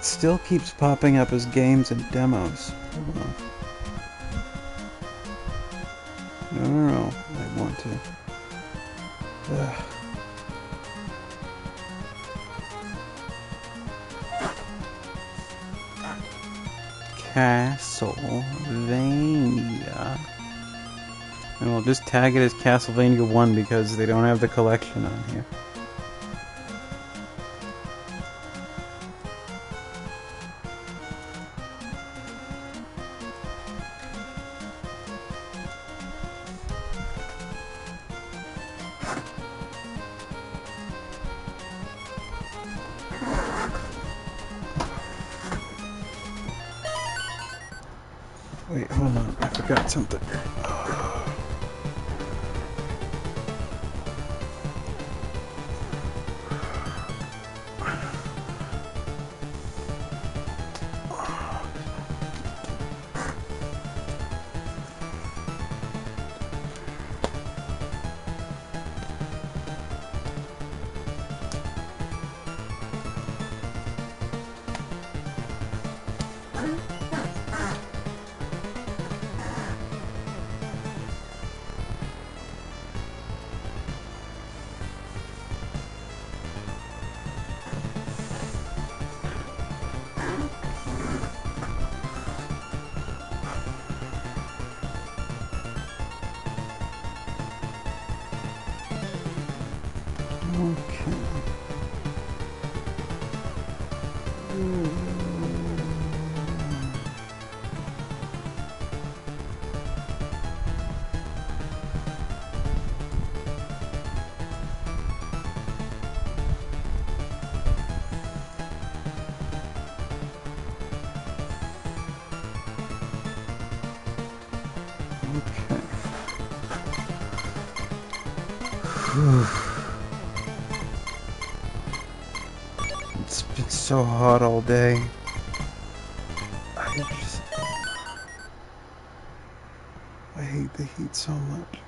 still keeps popping up as games and demos. Hold on. No. I want to. Ugh. Castlevania. And we'll just tag it as Castlevania 1 because they don't have the collection on here. Wait, hold on. I forgot something. It's been so hot all day. I hate the heat so much.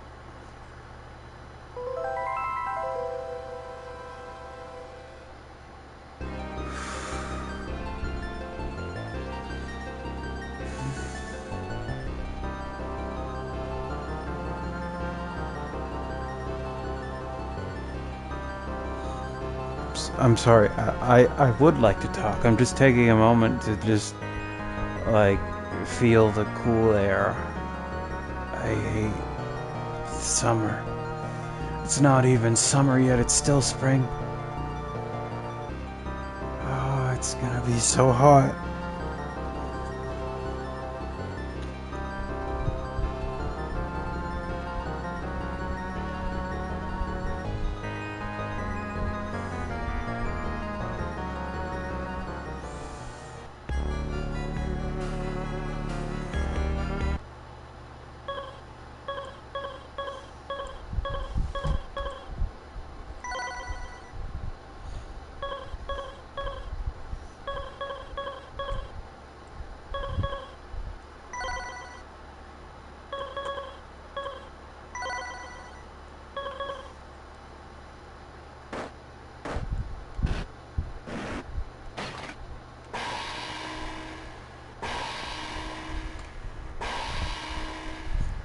I'm sorry, I would like to talk. I'm just taking a moment to just, like, feel the cool air. I hate summer. It's not even summer yet, it's still spring. Oh, it's gonna be so hot.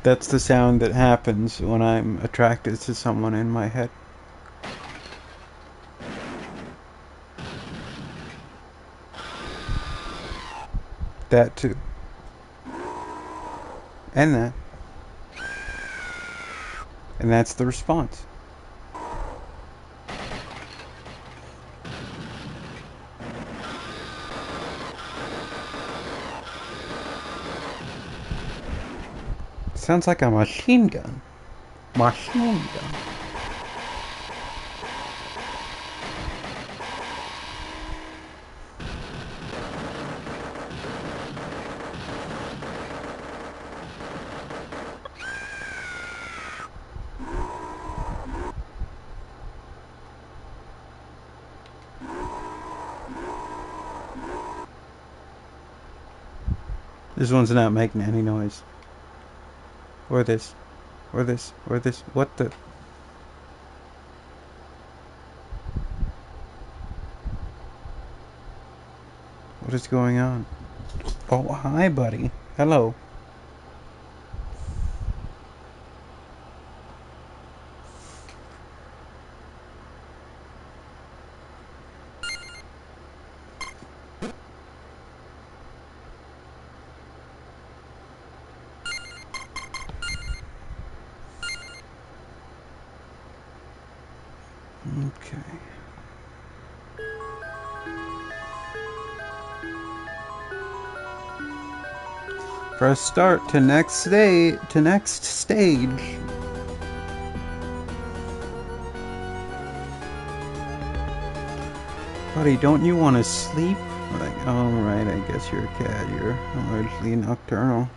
That's the sound that happens when I'm attracted to someone in my head. That too. And that. And that's the response. Sounds like a machine gun. Machine gun. This one's not making any noise. Or this. Or this. Or this. What the? What is going on? Oh, hi, buddy. Hello. Okay. Press start to next stage. Buddy, don't you want to sleep? Like, oh right, I guess you're a cat. You're largely nocturnal.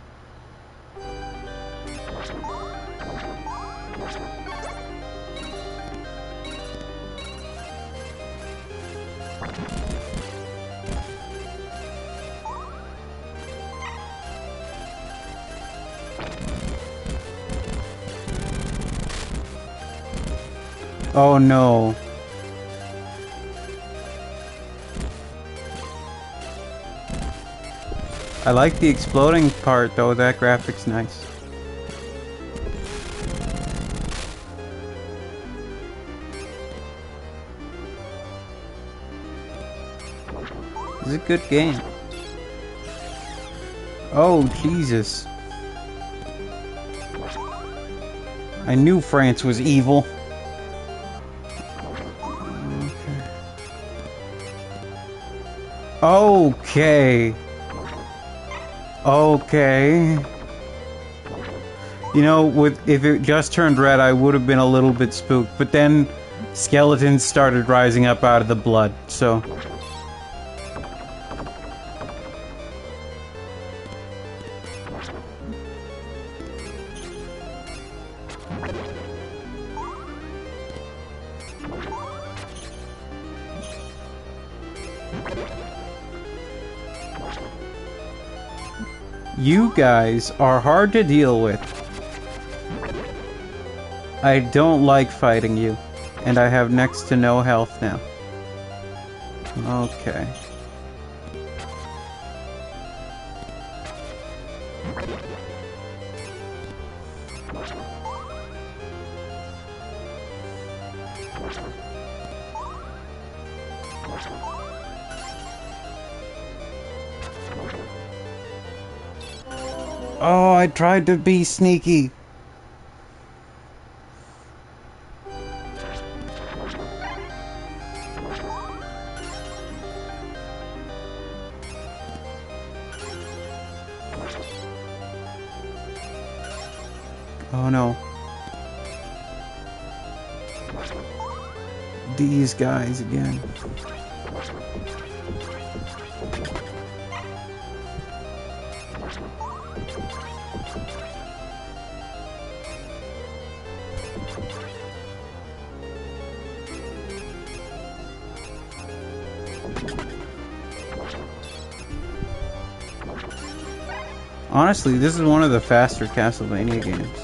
Oh no. I like the exploding part though, that graphic's nice. It's a good game. Oh Jesus. I knew France was evil. Okay. Okay. You know, if it just turned red, I would have been a little bit spooked. But then skeletons started rising up out of the blood, so... You guys are hard to deal with. I don't like fighting you, and I have next to no health now. Okay. Oh, I tried to be sneaky. Oh no. These guys again. Honestly, this is one of the faster Castlevania games.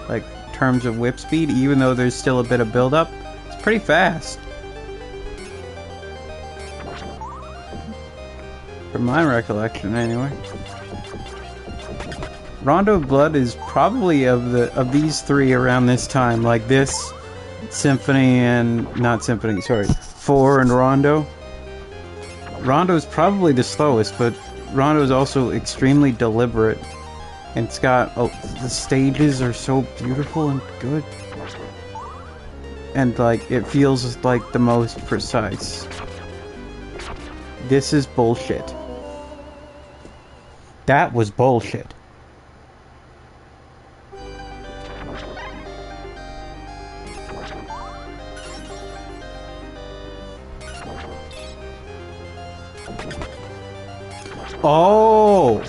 Like, in terms of whip speed, even though there's still a bit of build-up, it's pretty fast. From my recollection, anyway. Rondo of Blood is probably of these three around this time, like this, Symphony and... not Symphony, sorry, 4 and Rondo. Rondo's probably the slowest, but Rondo is also extremely deliberate, and it's got the stages are so beautiful and good, and like it feels like the most precise. This is bullshit. That was bullshit. Oh!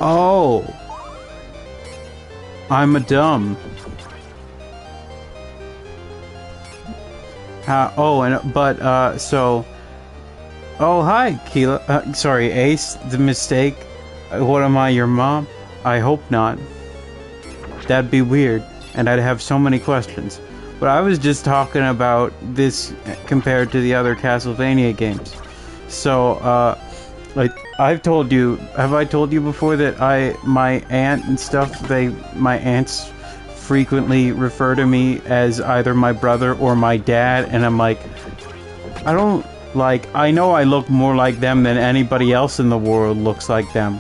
Oh! I'm a dumb. So... Oh, hi, Keela. Sorry, Ace, the mistake. What am I, your mom? I hope not. That'd be weird, and I'd have so many questions. But I was just talking about this compared to the other Castlevania games. So, like, I've told you, have I told you before that my aunt and stuff, my aunts frequently refer to me as either my brother or my dad, and I'm like, I don't, like, I know I look more like them than anybody else in the world looks like them,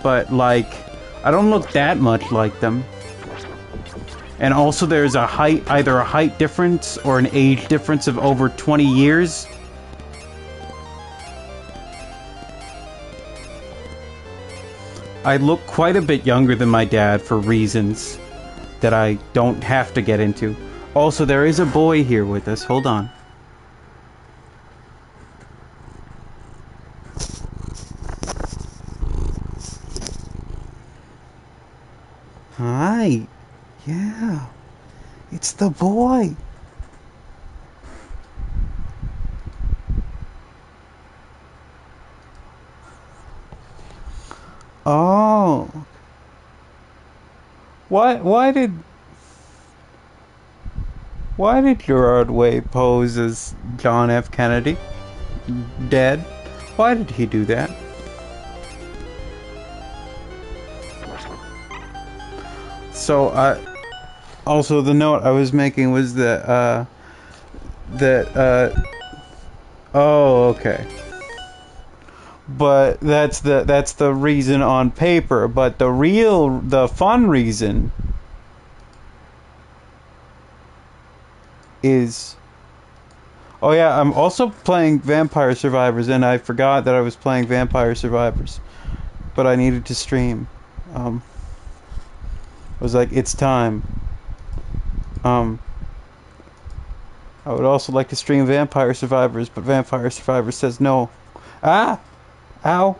but, like, I don't look that much like them. And also there's either a height difference or an age difference of over 20 years. I look quite a bit younger than my dad for reasons that I don't have to get into. Also, there is a boy here with us. Hold on. Hi. Yeah. It's the boy. Oh. Why did Gerard Way pose as John F. Kennedy? Dead? Why did he do that? So, also the note I was making was that, oh, okay. But that's the reason on paper, but the fun reason is, oh yeah, I'm also playing Vampire Survivors, and I forgot that I was playing Vampire Survivors, but I needed to stream. I was like, it's time. I would also like to stream Vampire Survivors, but Vampire Survivors says no. Ah! Ow!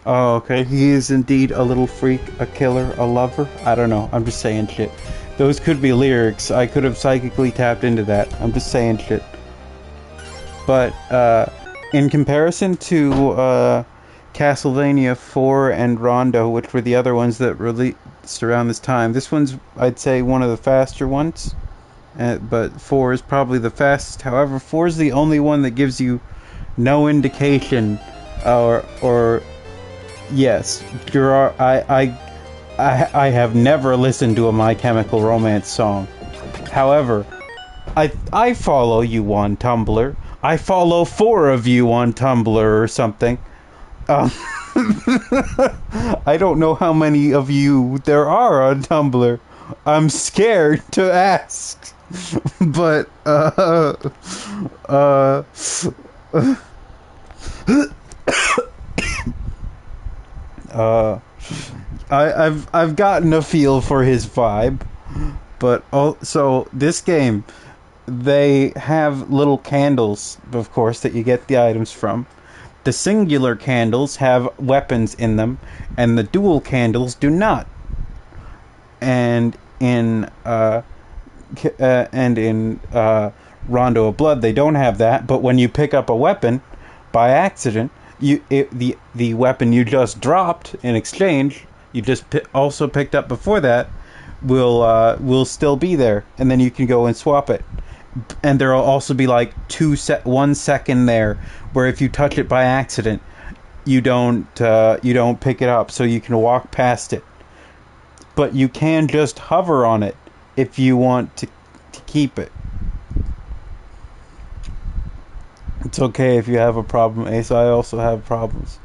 Oh, okay. He is indeed a little freak, a killer, a lover. I don't know. I'm just saying shit. Those could be lyrics. I could have psychically tapped into that. I'm just saying shit. But, in comparison to, Castlevania 4 and Rondo, which were the other ones that released around this time, this one's, I'd say, one of the faster ones. But 4 is probably the fastest. However, 4 is the only one that gives you no indication, or yes, I have never listened to a My Chemical Romance song. However, I follow you on Tumblr. I follow 4 of you on Tumblr or something. I don't know how many of you there are on Tumblr. I'm scared to ask. But I've gotten a feel for his vibe, but also this game, they have little candles, of course, that you get the items from. The singular candles have weapons in them, and the dual candles do not. And in Rondo of Blood, they don't have that. But when you pick up a weapon by accident, the weapon you just dropped in exchange, you just also picked up before that, will still be there, and then you can go and swap it. And there will also be like 1 second there where if you touch it by accident, you don't pick it up, so you can walk past it. But you can just hover on it if you want to keep it. It's okay if you have a problem, Ace. I also have problems.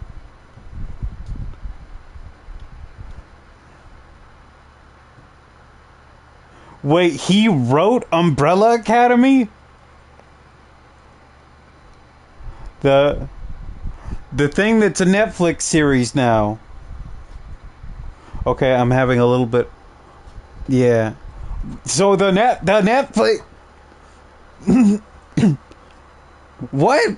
Wait, he wrote Umbrella Academy? The thing that's a Netflix series now. Okay, I'm having a little bit... Yeah. So the Netflix... What?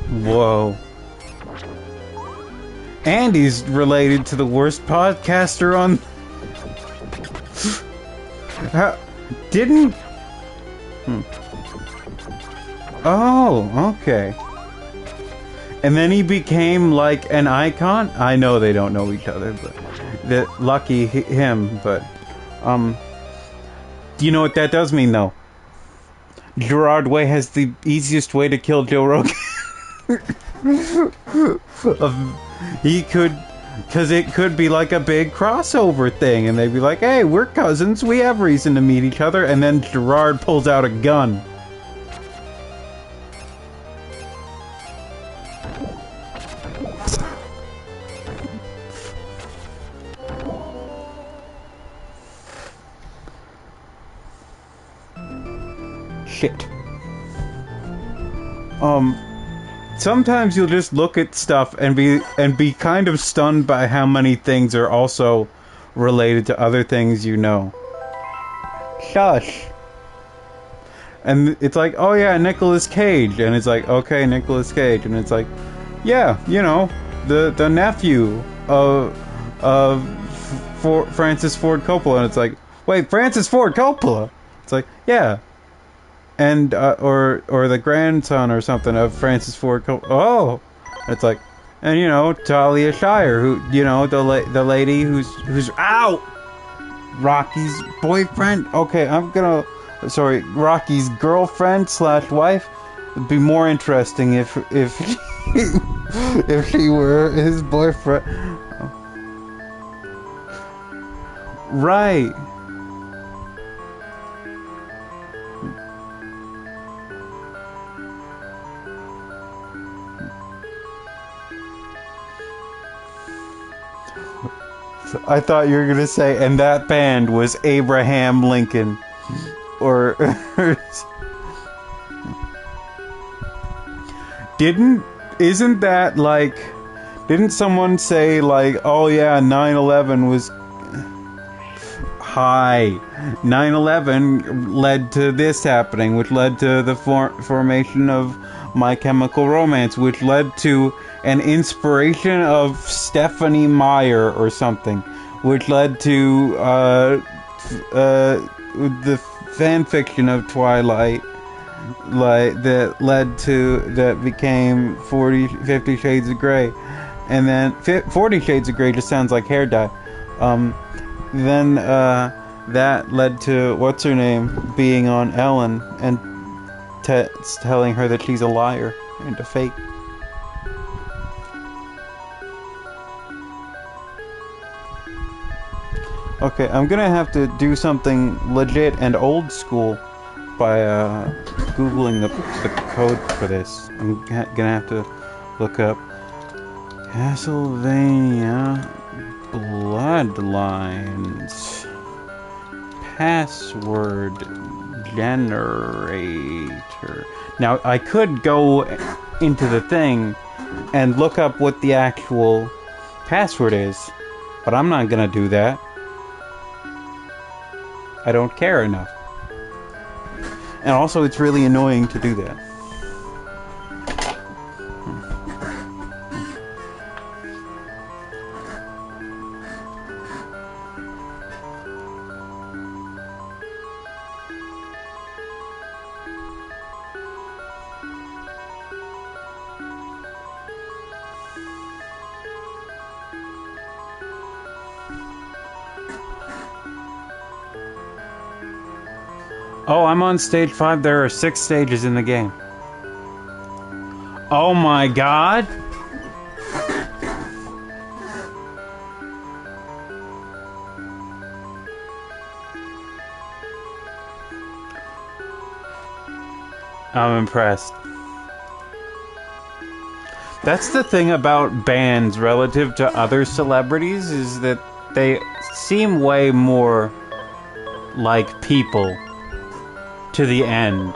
Whoa. Andy's related to the worst podcaster on... How... Didn't... Oh, okay. And then he became like an icon? I know they don't know each other, but lucky him, but do you know what that does mean though? Gerard Way has the easiest way to kill Joe Rogan. He could, because it could be like a big crossover thing, and they'd be like, hey, we're cousins, we have reason to meet each other, and then Gerard pulls out a gun. Shit. Sometimes you'll just look at stuff and be kind of stunned by how many things are also related to other things you know. Shush. And it's like, oh yeah, Nicolas Cage, and it's like, okay, Nicolas Cage, and it's like, yeah, you know, the nephew of Francis Ford Coppola, and it's like, wait, Francis Ford Coppola? It's like, yeah. And or the grandson or something of Francis Ford Coppola. Oh, it's like, and you know, Talia Shire, who, you know, the lady who's out, Rocky's boyfriend. Okay, sorry, Rocky's girlfriend / wife. It'd be more interesting if if she were his boyfriend. Right. I thought you were gonna say, and that band was Abraham Lincoln, or isn't that like, didn't someone say like, oh yeah, 9/11 was, hi, 9/11 led to this happening, which led to the formation of My Chemical Romance, which led to an inspiration of Stephanie Meyer or something, which led to the fan fiction of Twilight, like that became 50 Shades of Grey, and then 40 Shades of Grey just sounds like hair dye. Then that led to what's her name being on Ellen and telling her that she's a liar and a fake. Okay, I'm gonna have to do something legit and old school by googling the code for this. I'm gonna have to look up Castlevania Bloodlines password generator. Now, I could go into the thing and look up what the actual password is, but I'm not gonna do that. I don't care enough. And also, it's really annoying to do that. Oh, I'm on stage 5. There are 6 stages in the game. Oh my god! I'm impressed. That's the thing about bands relative to other celebrities, is that they seem way more like people to the end.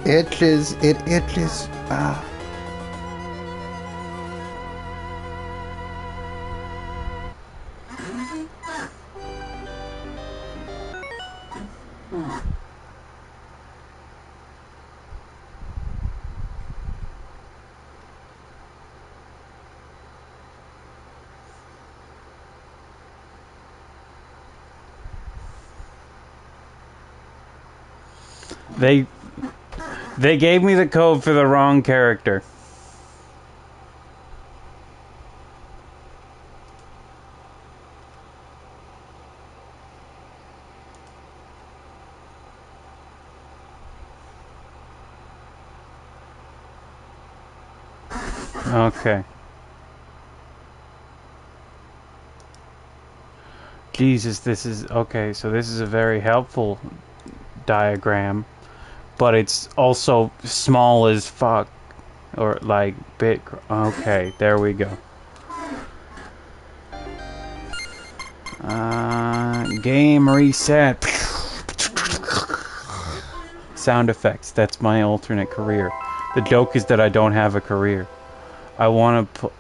itches. It itches. Ah. They gave me the code for the wrong character. Okay. Jesus, this is... Okay, so this is a very helpful diagram. But it's also small as fuck. Or, like, big... Okay, there we go. Game reset. Sound effects. That's my alternate career. The joke is that I don't have a career. I wanted to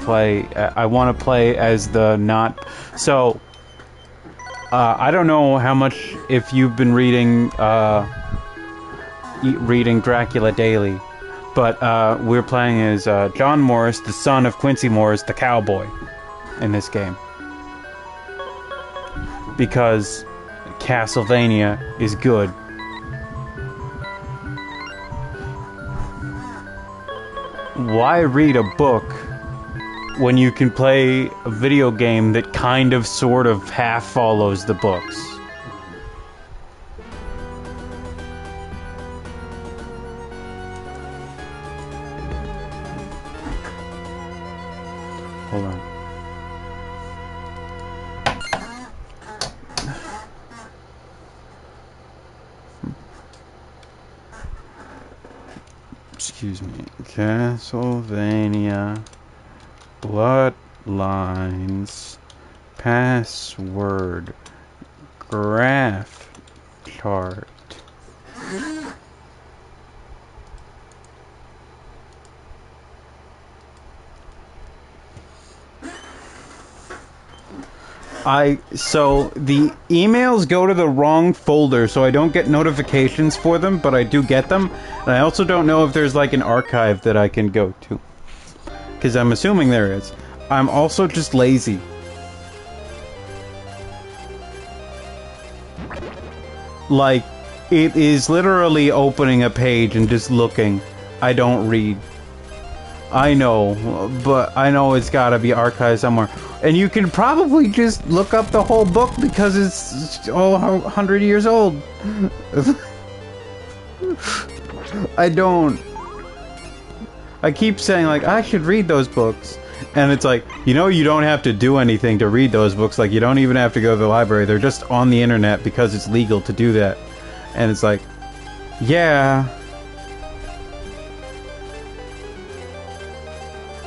play... I want to play as the not... So... I don't know how much, if you've been reading Dracula Daily, but we're playing as John Morris, the son of Quincy Morris, the cowboy, in this game. Because Castlevania is good. Why read a book when you can play a video game that kind of, sort of, half follows the books? Hold on. Excuse me. Castlevania Bloodlines password graph chart. So the emails go to the wrong folder, so I don't get notifications for them, but I do get them. And I also don't know if there's like an archive that I can go to. Because I'm assuming there is. I'm also just lazy. Like, it is literally opening a page and just looking. I don't read. I know, but I know it's gotta be archived somewhere. And you can probably just look up the whole book because it's all 100 years old. I don't. I keep saying, like, I should read those books. And it's like, you know, you don't have to do anything to read those books. Like, you don't even have to go to the library. They're just on the internet because it's legal to do that. And it's like, yeah.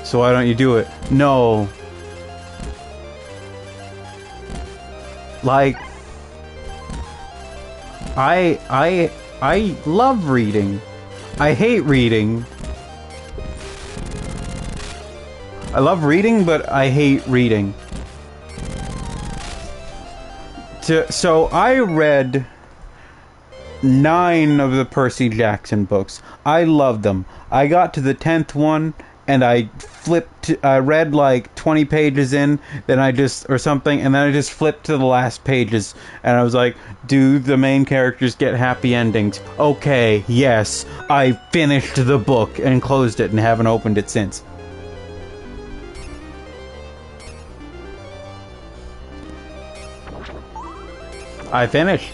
So why don't you do it? No. Like, I love reading. I hate reading. I love reading, but I hate reading. So I read 9 of the Percy Jackson books. I loved them. I got to the 10th one, and I read like 20 pages in, then I just, or something, and then I just flipped to the last pages, and I was like, do the main characters get happy endings? Okay, yes. I finished the book and closed it and haven't opened it since. I finished.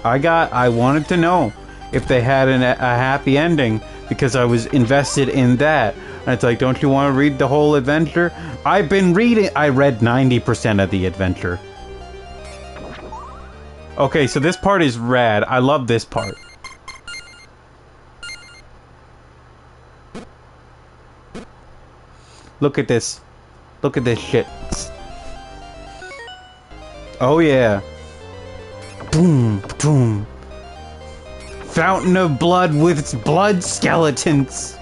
I wanted to know if they had a happy ending because I was invested in that. And it's like, don't you want to read the whole adventure? I've been reading. I read 90% of the adventure. Okay, so this part is rad. I love this part. Look at this. Look at this shit. Oh yeah. Boom, boom. fountain of blood with its blood skeletons.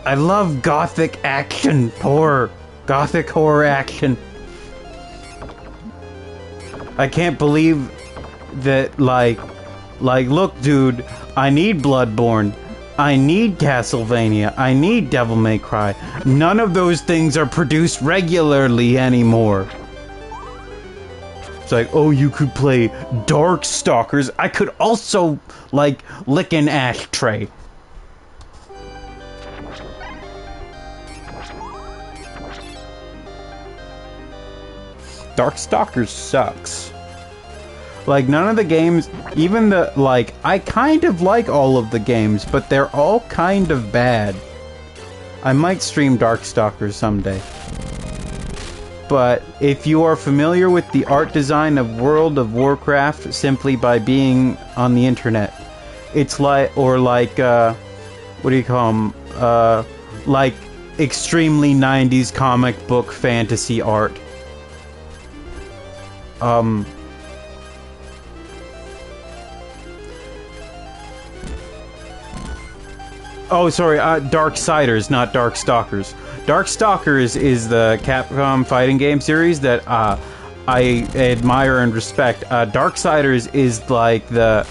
I love gothic action horror. Gothic horror action. I can't believe that, like, look, dude, I need Bloodborne. I need Castlevania. I need Devil May Cry. None of those things are produced regularly anymore. It's like, oh, you could play Darkstalkers. I could also, like, lick an ashtray. Darkstalkers sucks. Like, none of the games, even the, like, I kind of like all of the games, but they're all kind of bad. I might stream Darkstalkers someday. But if you are familiar with the art design of World of Warcraft simply by being on the internet, it's like, or like, what do you call them? Like, extremely 90s comic book fantasy art. Oh, sorry, Darksiders, not Darkstalkers. Darkstalkers is the Capcom fighting game series that I admire and respect. Darksiders is like a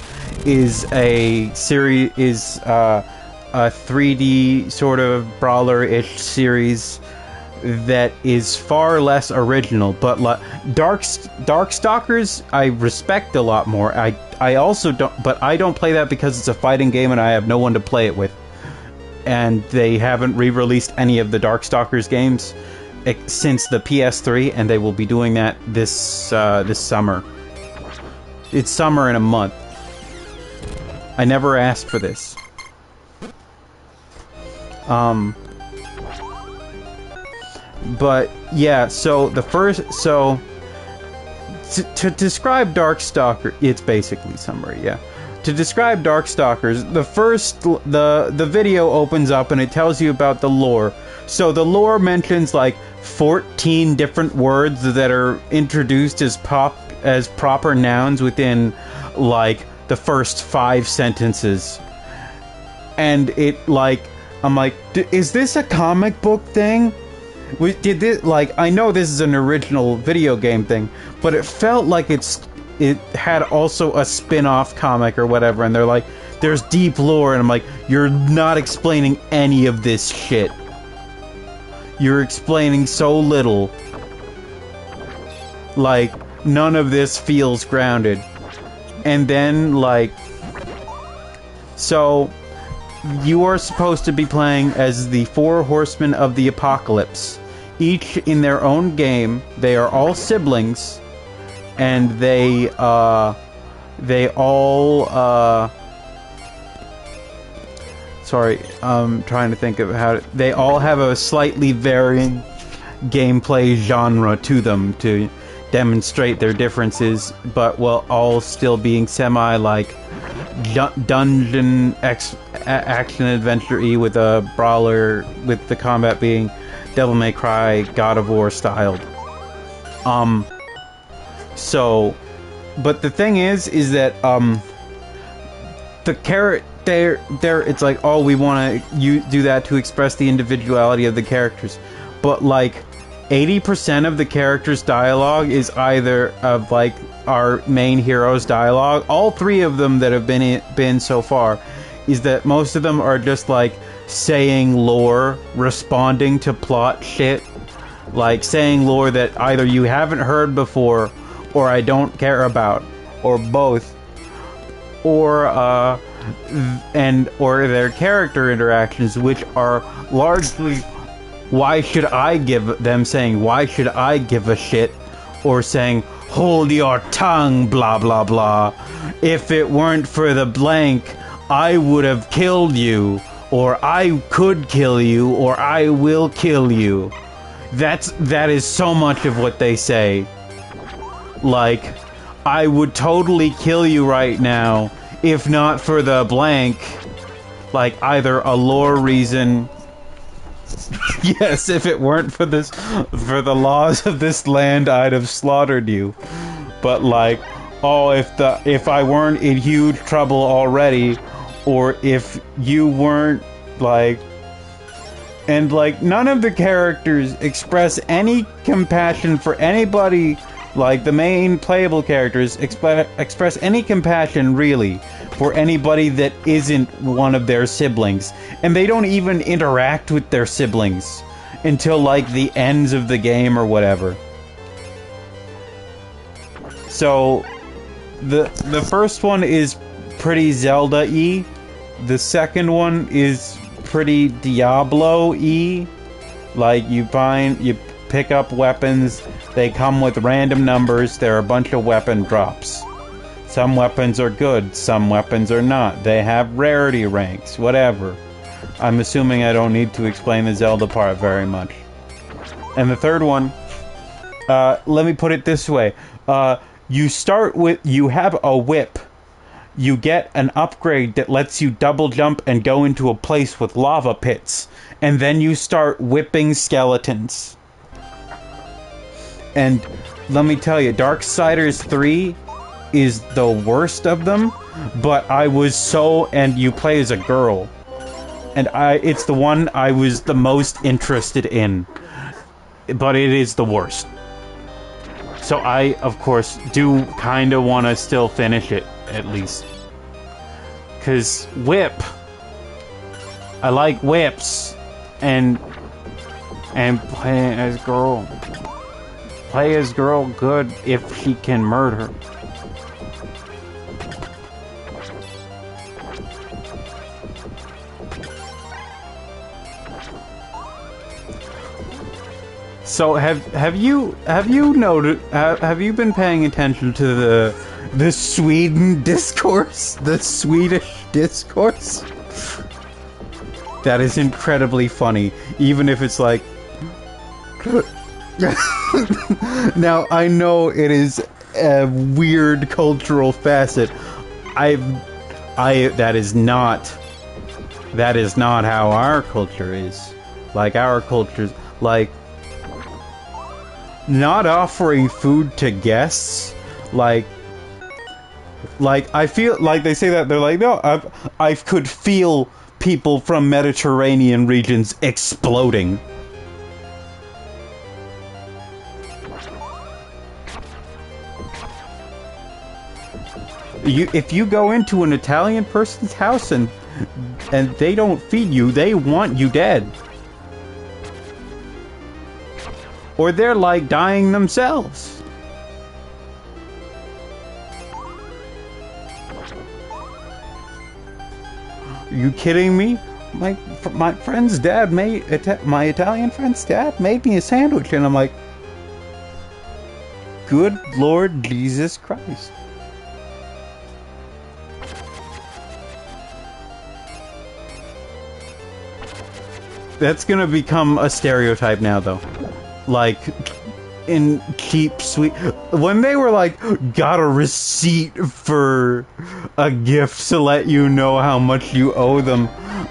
3D sort of brawler-ish series that is far less original, but Darkstalkers I respect a lot more. I also don't, but I don't play that because it's a fighting game and I have no one to play it with. And they haven't re-released any of the Darkstalkers games since the PS3, and they will be doing that this summer. It's summer in a month. I never asked for this. But yeah, so the first, to describe Darkstalker, it's basically summary, yeah. To describe Darkstalkers, the video opens up and it tells you about the lore. So the lore mentions like 14 different words that are introduced as proper nouns within like the first 5 sentences. And it like, I'm like, is this a comic book thing? Did this, like, I know this is an original video game thing, but it felt like it had also a spin-off comic or whatever, and they're like, there's deep lore, and I'm like, you're not explaining any of this shit. You're explaining so little. Like, none of this feels grounded. And then, like, so you are supposed to be playing as the 4 horsemen of the apocalypse. Each in their own game. They are all siblings. And they all, sorry, I'm trying to think of how they all have a slightly varying gameplay genre to them to demonstrate their differences, but while all still being semi, like, dungeon action adventure-y with a brawler, with the combat being Devil May Cry, God of War styled. So, but the thing is that, the character, it's like, oh, we want to do that to express the individuality of the characters. But, like, 80% of the characters' dialogue is either of, like, our main hero's dialogue. All 3 of them that have been so far is that most of them are just, like, saying lore, responding to plot shit. Like, saying lore that either you haven't heard before, or I don't care about, or both, or their character interactions, which are largely why should I give a shit, or saying hold your tongue, blah blah blah. If it weren't for the blank, I would have killed you, or I could kill you, or I will kill you. That is so much of what they say. Like, I would totally kill you right now if not for the blank. Like, either a lore reason. Yes, if it weren't for the laws of this land, I'd have slaughtered you. but like, oh, if I weren't in huge trouble already, or if you weren't like, and like none of the characters express any compassion for anybody. Like the main playable characters express any compassion really for anybody that isn't one of their siblings, and they don't even interact with their siblings until like the ends of the game or whatever. So the first one is pretty Zelda-y. The second one is pretty Diablo-y. Like you pick up weapons, they come with random numbers, there are a bunch of weapon drops. Some weapons are good, some weapons are not. They have rarity ranks, whatever. I'm assuming I don't need to explain the Zelda part very much. And the third one, let me put it this way. You have a whip. You get an upgrade that lets you double jump and go into a place with lava pits. And then you start whipping skeletons. And let me tell you, Darksiders 3 is the worst of them, but and you play as a girl. And it's the one I was the most interested in. But it is the worst. So I, of course, do kind of want to still finish it, at least. 'Cause whip. I like whips. And playing as girl. Play as girl good if she can murder. So have you noted? Have you been paying attention to the Sweden discourse? The Swedish discourse? That is incredibly funny, even if it's like. Now I know it is a weird cultural facet. That is not how our culture is. Like our culture's like not offering food to guests. Like I feel like they say that they're like, no, I could feel people from Mediterranean regions exploding. If you go into an Italian person's house and they don't feed you, they want you dead. Or they're like dying themselves. Are you kidding me? My friend's dad my Italian friend's dad made me a sandwich, and I'm like, good Lord Jesus Christ. That's gonna become a stereotype now, though. Like, in cheap, sweet... When they were like, got a receipt for a gift to let you know how much you owe them,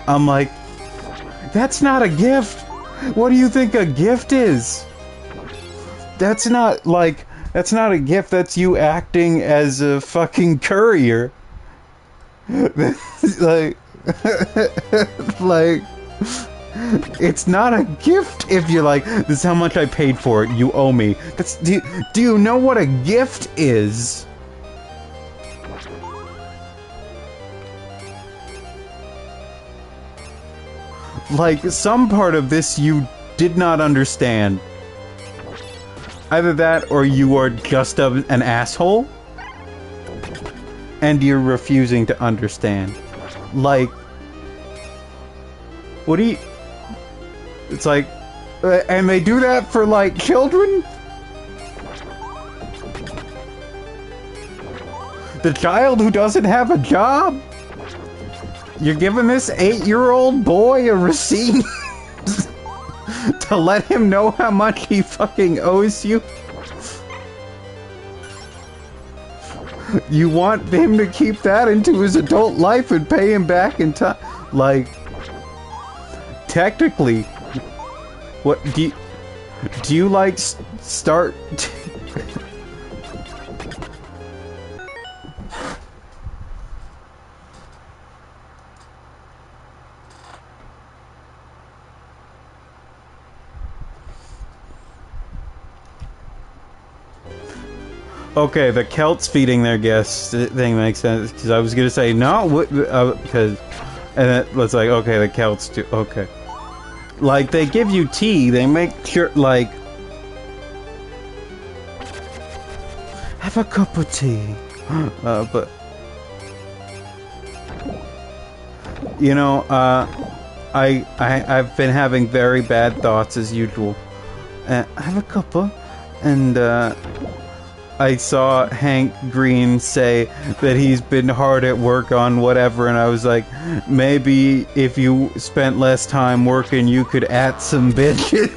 I'm like, that's not a gift! What do you think a gift is? That's not a gift, that's you acting as a fucking courier. like... It's not a gift if you're like, this is how much I paid for it, you owe me. Do you know what a gift is? Like, some part of this you did not understand. Either that or you are just an asshole. And you're refusing to understand. Like, what do you... It's like, and they do that for, like, children? The child who doesn't have a job? You're giving this 8-year-old boy a receipt to let him know how much he fucking owes you? You want him to keep that into his adult life and pay him back in time? Like, technically... What do you like start Okay, the Celts feeding their guests thing makes sense, because I was gonna say no, because, and then it's like, okay, the Celts do, okay. Like, they give you tea, they make sure, like, have a cup of tea, but, you know, I've been having very bad thoughts as usual. Have a cuppa, and I saw Hank Green say that he's been hard at work on whatever, and I was like, maybe if you spent less time working, you could at some bitches.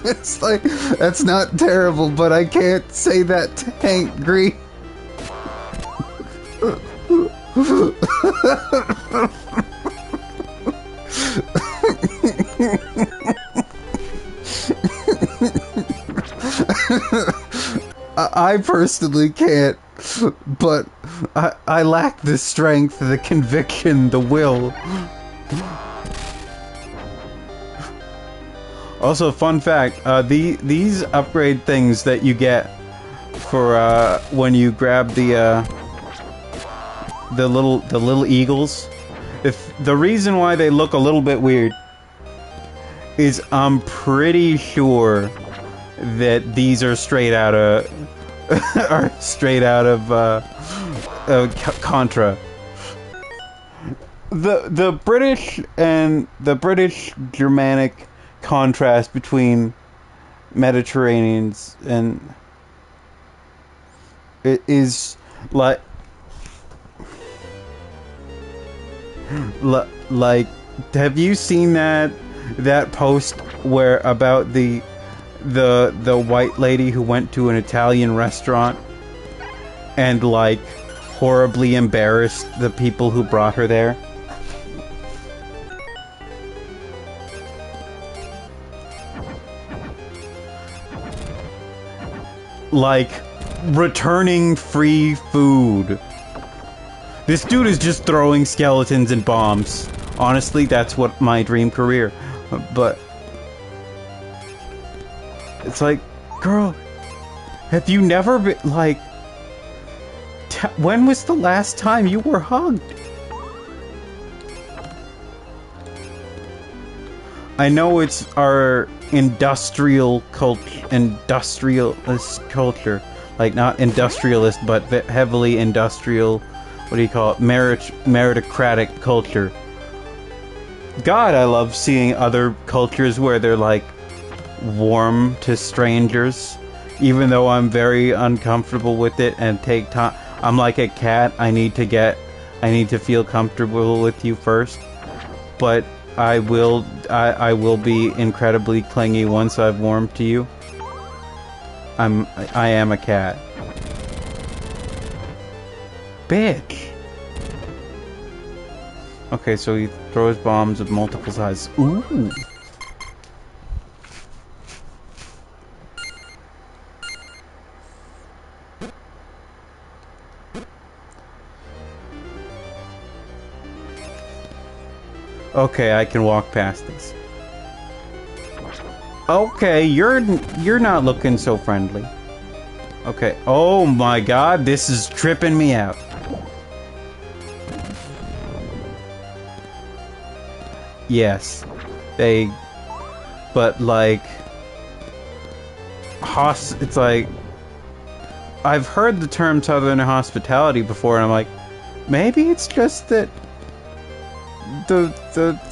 It's like, that's not terrible, but I can't say that to Hank Green. I personally can't, but I lack the strength, the conviction, the will. Also, fun fact, these upgrade things that you get for when you grab the little eagles, if the reason why they look a little bit weird is I'm pretty sure that these are straight out of Contra. The British and the British Germanic contrast between Mediterraneans and it is like have you seen that post where about the white lady who went to an Italian restaurant and like horribly embarrassed the people who brought her there? Like returning free food. This dude is just throwing skeletons and bombs. Honestly, that's what my dream career. But it's like, girl, have you never been, like, when was the last time you were hugged? I know it's our industrialist culture, like not industrialist, but heavily industrial, what do you call it, meritocratic culture. God, I love seeing other cultures where they're like warm to strangers, even though I'm very uncomfortable with it and take time. I'm like a cat. I need to feel comfortable with you first, but I will be incredibly clingy once I've warmed to you. I am a cat. Bitch. Okay, so he throws bombs of multiple sizes. Ooh. Okay, I can walk past this. Okay, you're not looking so friendly. Okay. Oh my god, this is tripping me out. Yes. But like it's like I've heard the term Southern hospitality before and I'm like, maybe it's just that the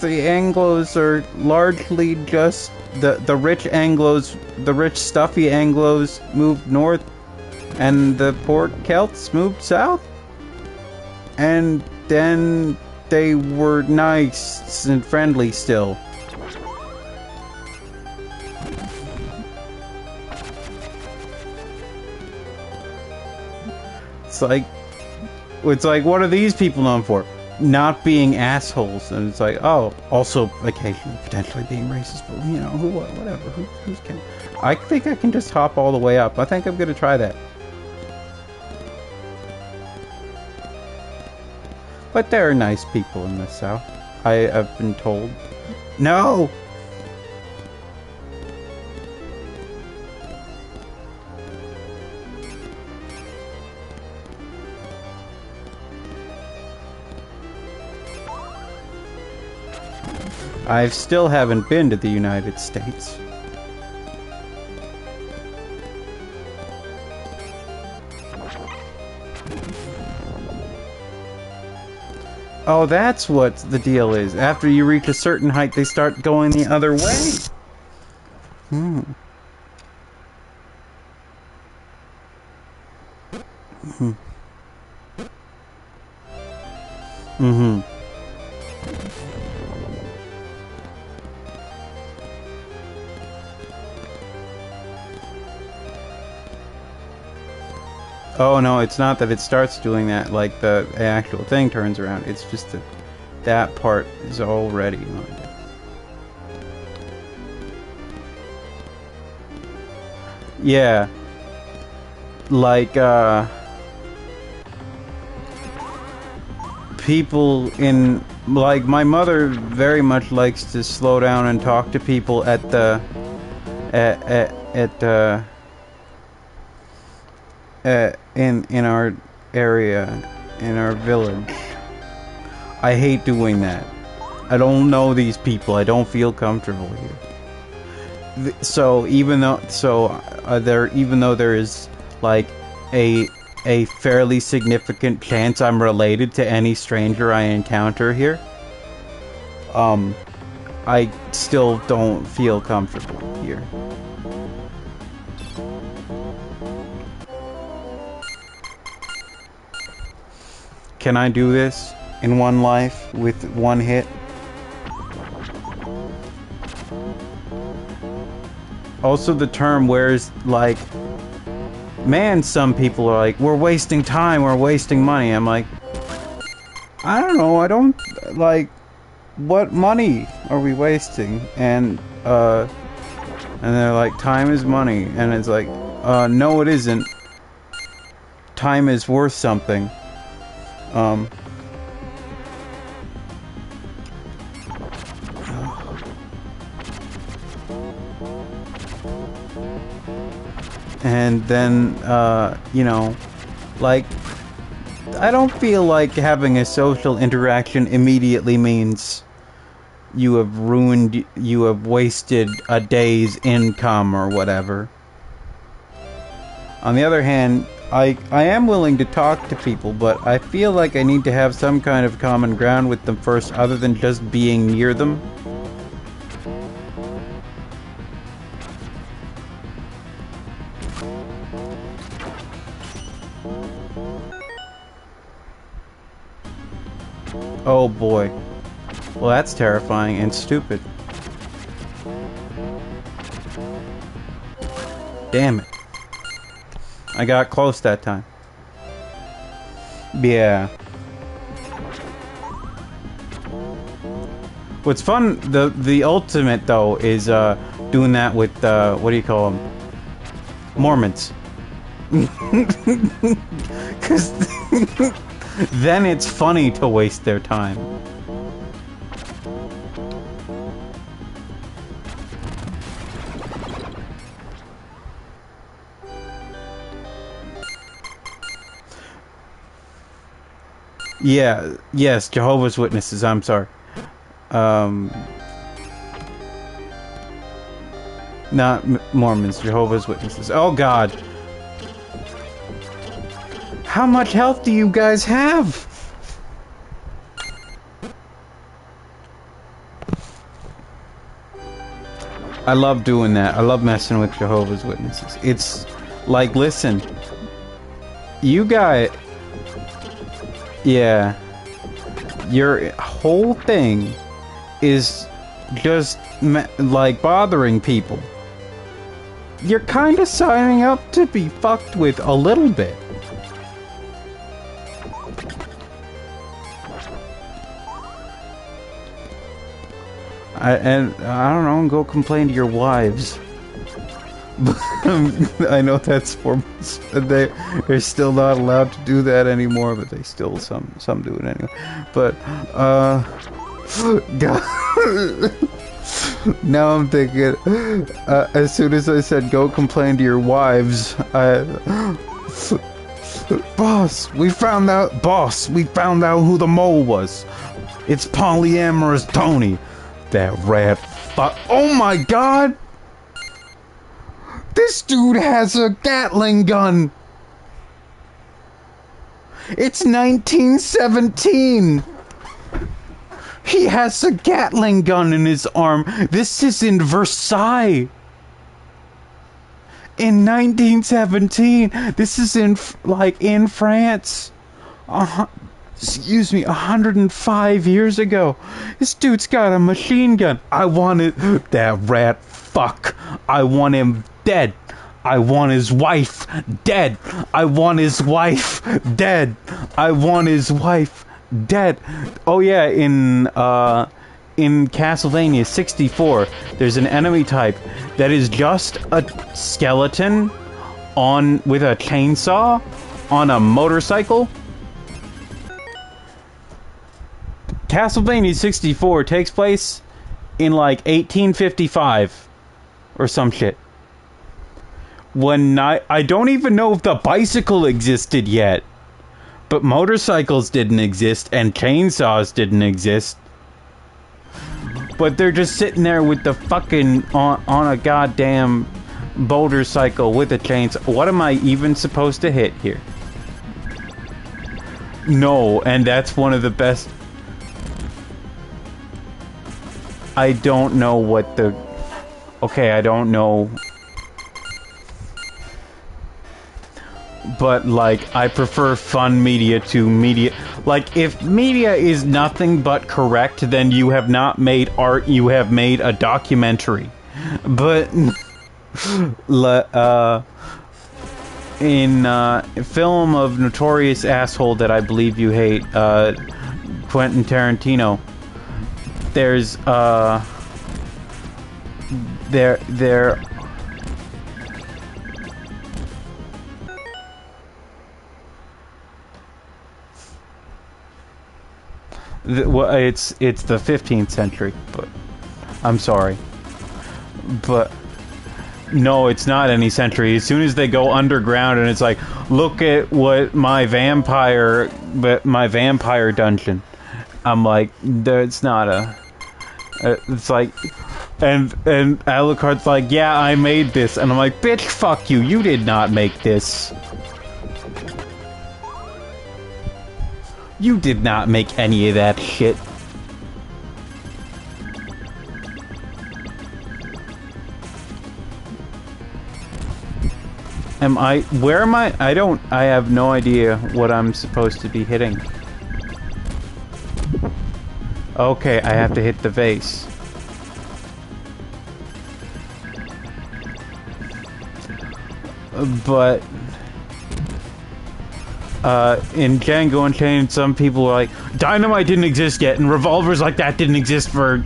Anglos are largely just the rich Anglos, the rich stuffy Anglos moved north and the poor Celts moved south, and then they were nice and friendly still. It's like what are these people known for? Not being assholes. And it's like, oh, also occasionally potentially being racist, but you know, whatever, who's can. I think I can just hop all the way up. I think I'm gonna try that. But there are nice people in the South, I have been told. No! I still haven't been to the United States. Oh, that's what the deal is. After you reach a certain height, they start going the other way. Hmm. Mm-hmm. Mm-hmm. Oh no, it's not that it starts doing that, like the actual thing turns around. It's just that that part is already on it. Yeah. Like, people in, like, my mother very much likes to slow down and talk to people at the, in our area, in our village. I hate doing that. I don't know these people. I don't feel comfortable here. So even though there is like a fairly significant chance I'm related to any stranger I encounter here, I still don't feel comfortable here. Can I do this in one life with one hit? Also, the term where's like, man, some people are like, we're wasting time, we're wasting money. I'm like, I don't know, I don't, like, what money are we wasting? And they're like, time is money. And it's like, no it isn't. Time is worth something. And then, you know, like, I don't feel like having a social interaction immediately means you have wasted a day's income or whatever. On the other hand, I am willing to talk to people, but I feel like I need to have some kind of common ground with them first, other than just being near them. Oh boy. Well, that's terrifying and stupid. Damn it. I got close that time. Yeah. What's fun, the ultimate though, is doing that with what do you call them? Mormons. Cause then it's funny to waste their time. Yeah, yes, Jehovah's Witnesses, I'm sorry. Not Mormons, Jehovah's Witnesses. Oh god. How much health do you guys have? I love doing that. I love messing with Jehovah's Witnesses. It's like, listen, you got, yeah, your whole thing is just like bothering people. You're kind of signing up to be fucked with a little bit. And I don't know, go complain to your wives. I know that's for they're still not allowed to do that anymore, but they still some do it anyway. But God, now I'm thinking. As soon as I said go complain to your wives, boss, we found out who the mole was. It's polyamorous Tony. That rat fuck. Oh my god! This dude has a Gatling gun! It's 1917! He has a Gatling gun in his arm. This is in Versailles. In 1917. This is in, like, in France. Excuse me, 105 years ago. This dude's got a machine gun. I want it. That rat fuck. I want him dead. I want his wife dead. I want his wife dead. I want his wife dead. Oh yeah, in Castlevania 64, there's an enemy type that is just a skeleton with a chainsaw on a motorcycle. Castlevania 64 takes place in like 1855 or some shit. When I don't even know if the bicycle existed yet. But motorcycles didn't exist and chainsaws didn't exist. But they're just sitting there with the fucking on a goddamn boulder cycle with a chainsaw. What am I even supposed to hit here? No, and that's one of the best. I don't know what the... Okay, I don't know. But, like, I prefer fun media to media. Like, if media is nothing but correct, then you have not made art, you have made a documentary. But, in film of notorious asshole that I believe you hate, Quentin Tarantino, there's, there well, it's the 15th century, but I'm sorry, but no, it's not any century. As soon as they go underground, and it's like, look at what my vampire dungeon. I'm like, it's not a. It's like, and Alucard's like, yeah, I made this, and I'm like, bitch, fuck you. You did not make this. You did not make any of that shit. Where am I? I have no idea what I'm supposed to be hitting. Okay, I have to hit the vase. But in Django Unchained, some people are like, dynamite didn't exist yet, and revolvers like that didn't exist for,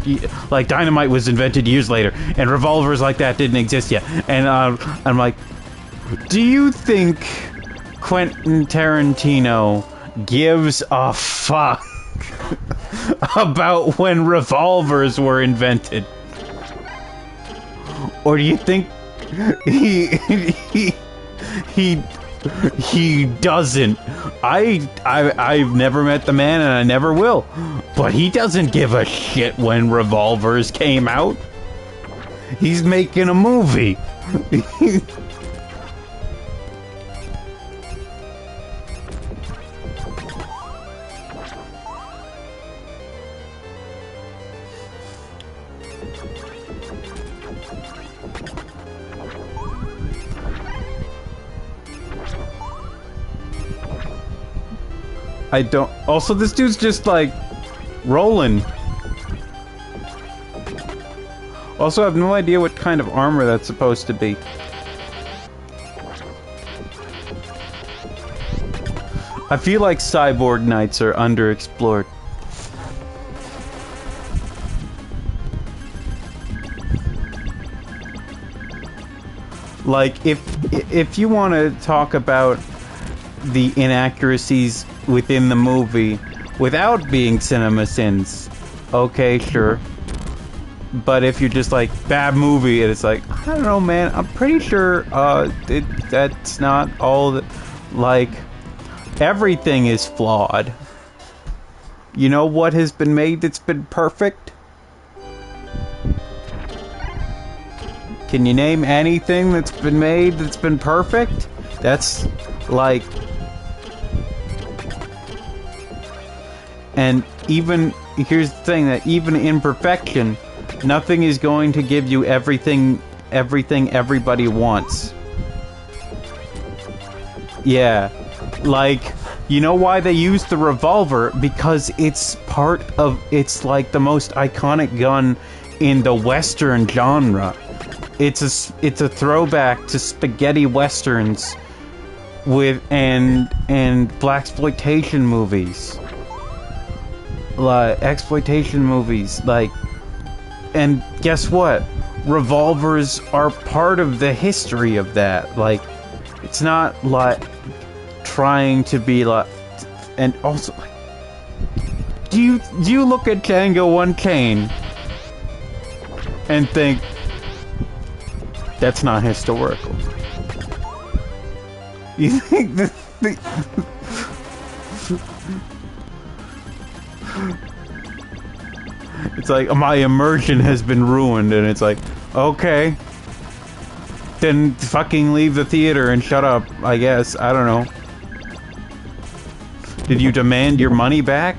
like, dynamite was invented years later, and revolvers like that didn't exist yet. And I'm like, do you think Quentin Tarantino gives a fuck about when revolvers were invented? Or do you think he doesn't? I've never met the man, and I never will. But he doesn't give a shit when revolvers came out. He's making a movie. I don't... Also, this dude's just, like, rolling. Also, I have no idea what kind of armor that's supposed to be. I feel like cyborg knights are underexplored. Like, if you want to talk about the inaccuracies within the movie without being cinema sins, okay, sure. But if you're just like, bad movie, and it's like, I don't know, man, I'm pretty sure that's not all that, like, everything is flawed. You know what has been made that's been perfect? Can you name anything that's been made that's been perfect? That's like... And even... Here's the thing, that even in perfection, nothing is going to give you everything everybody wants. Yeah. Like, you know why they use the revolver? Because it's part of... It's like the most iconic gun in the Western genre. It's a throwback to spaghetti westerns with and blaxploitation movies. Like exploitation movies, like, and guess what? Revolvers are part of the history of that. Like, it's not like trying to be like, and also, like, do you look at Django Unchained and think that's not historical? You think the it's like, my immersion has been ruined, and it's like, okay, then fucking leave the theater and shut up, I guess. I don't know. Did you demand your money back?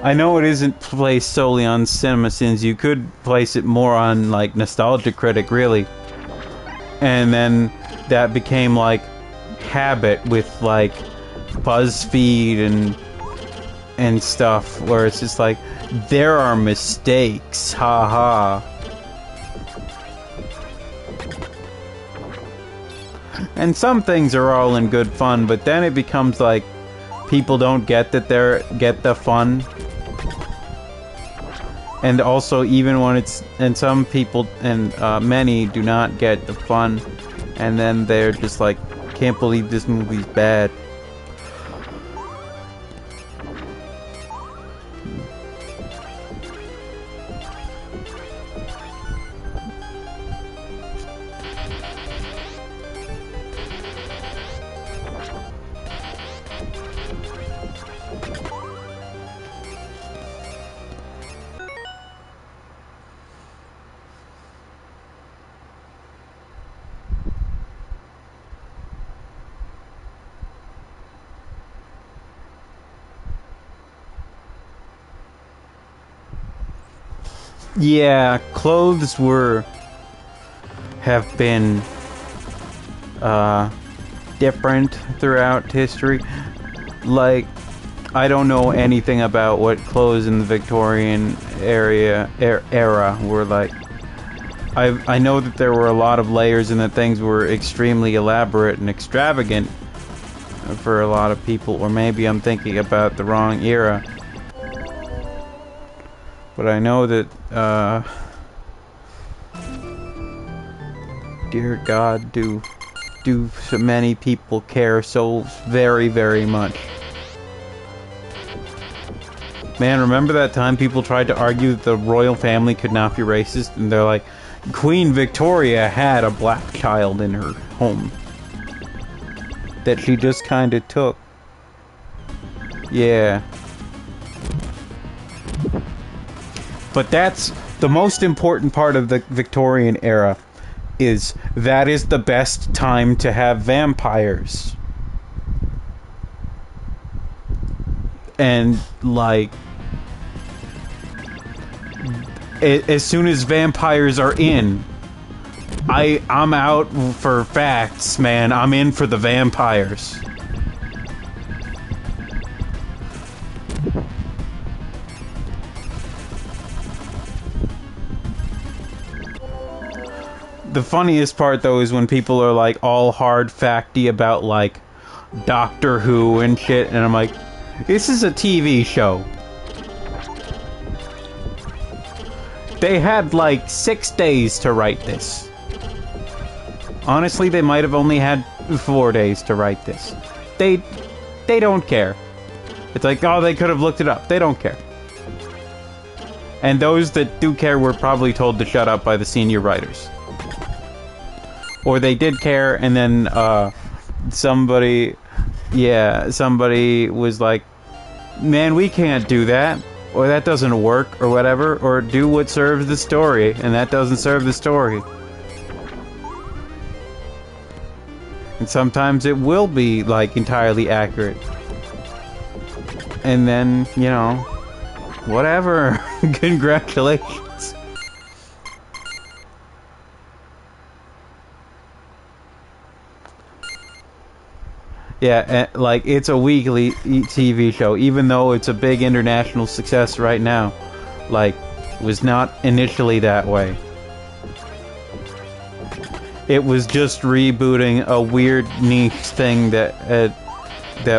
I know it isn't placed solely on CinemaSins. You could place it more on, like, Nostalgia Critic, really. And then that became, like, habit with, like, BuzzFeed and stuff, where it's just like, there are mistakes, haha. And some things are all in good fun, but then it becomes like, people don't get that get the fun. And also, even when it's... And some people, and many, do not get the fun. And then they're just like, can't believe this movie's bad. Yeah, clothes have been different throughout history. Like, I don't know anything about what clothes in the Victorian era were like. I know that there were a lot of layers and that things were extremely elaborate and extravagant for a lot of people, or maybe I'm thinking about the wrong era. But I know that, dear God, do so many people care so very, very much. Man, remember that time people tried to argue that the royal family could not be racist? And they're like, Queen Victoria had a black child in her home that she just kind of took. Yeah. But that's the most important part of the Victorian era, is that is the best time to have vampires. And, like, as soon as vampires are in, I'm out for facts, man. I'm in for the vampires. The funniest part, though, is when people are, like, all hard facty about, like, Doctor Who and shit, and I'm like, this is a TV show. They had, like, 6 days to write this. Honestly, they might have only had 4 days to write this. They don't care. It's like, oh, they could have looked it up. They don't care. And those that do care were probably told to shut up by the senior writers. or they did care, and then somebody was like, man, we can't do that, or that doesn't work, or whatever, or do what serves the story, and that doesn't serve the story. And sometimes it will be, like, entirely accurate. And then, you know, whatever. Congratulations. Yeah, like, it's a weekly TV show, even though it's a big international success right now. Like, it was not initially that way. It was just rebooting a weird niche thing that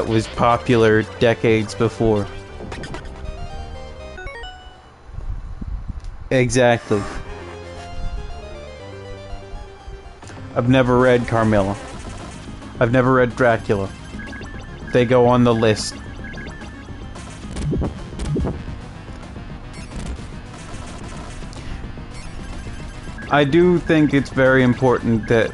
was popular decades before. Exactly. I've never read Carmilla. I've never read Dracula. They go on the list. I do think it's very important that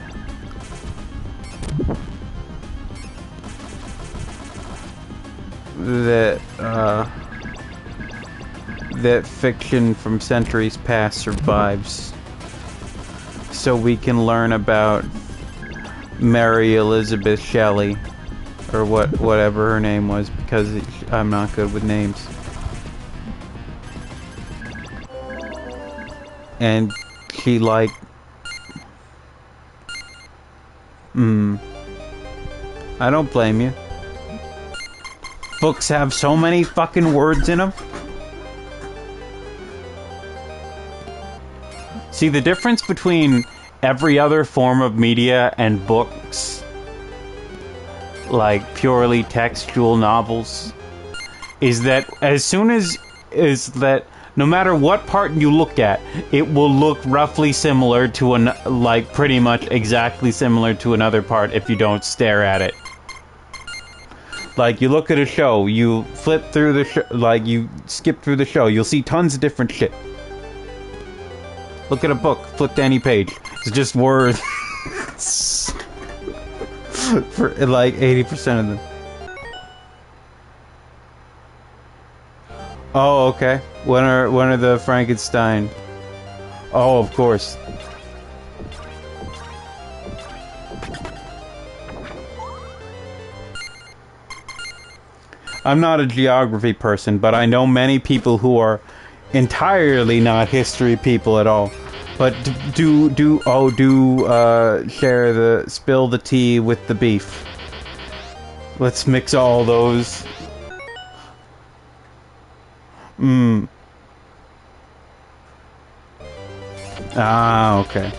that fiction from centuries past survives, so we can learn about Mary Elizabeth Shelley, or whatever her name was, because I'm not good with names. And she, like, I don't blame you. Books have so many fucking words in them. See, the difference between every other form of media and books, like purely textual novels, is that no matter what part you look at, it will look roughly similar to like pretty much exactly similar to another part if you don't stare at it. Like, you look at a show, you flip through the show, like, you skip through the show, you'll see tons of different shit. Look at a book, flip to any page. It's just words. For like 80% of them. Oh, okay. When are the Frankenstein? Oh, of course. I'm not a geography person, but I know many people who are entirely not history people at all. But spill the tea with the beef. Let's mix all those. Ah, okay.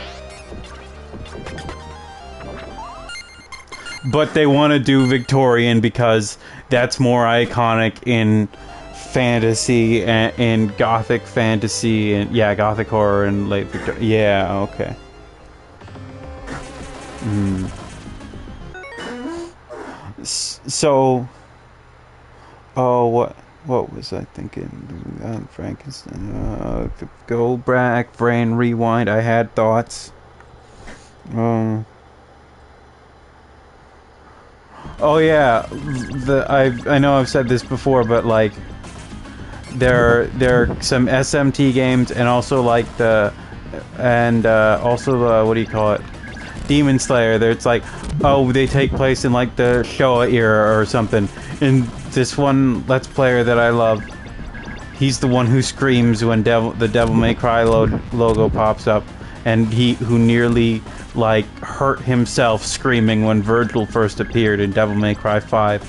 But they want to do Victorian because that's more iconic in fantasy and in gothic fantasy and gothic horror and late Victorian. Yeah, okay. So, what was I thinking? Frankenstein. Go back, brain rewind. I had thoughts. Oh yeah, I know I've said this before, but like there are some SMT games and also like also the what do you call it? Demon Slayer. It's like, oh, they take place in like the Showa era or something. And this one Let's Player that I love, he's the one who screams when the Devil May Cry logo pops up, and who nearly like hurt himself screaming when Virgil first appeared in Devil May Cry 5.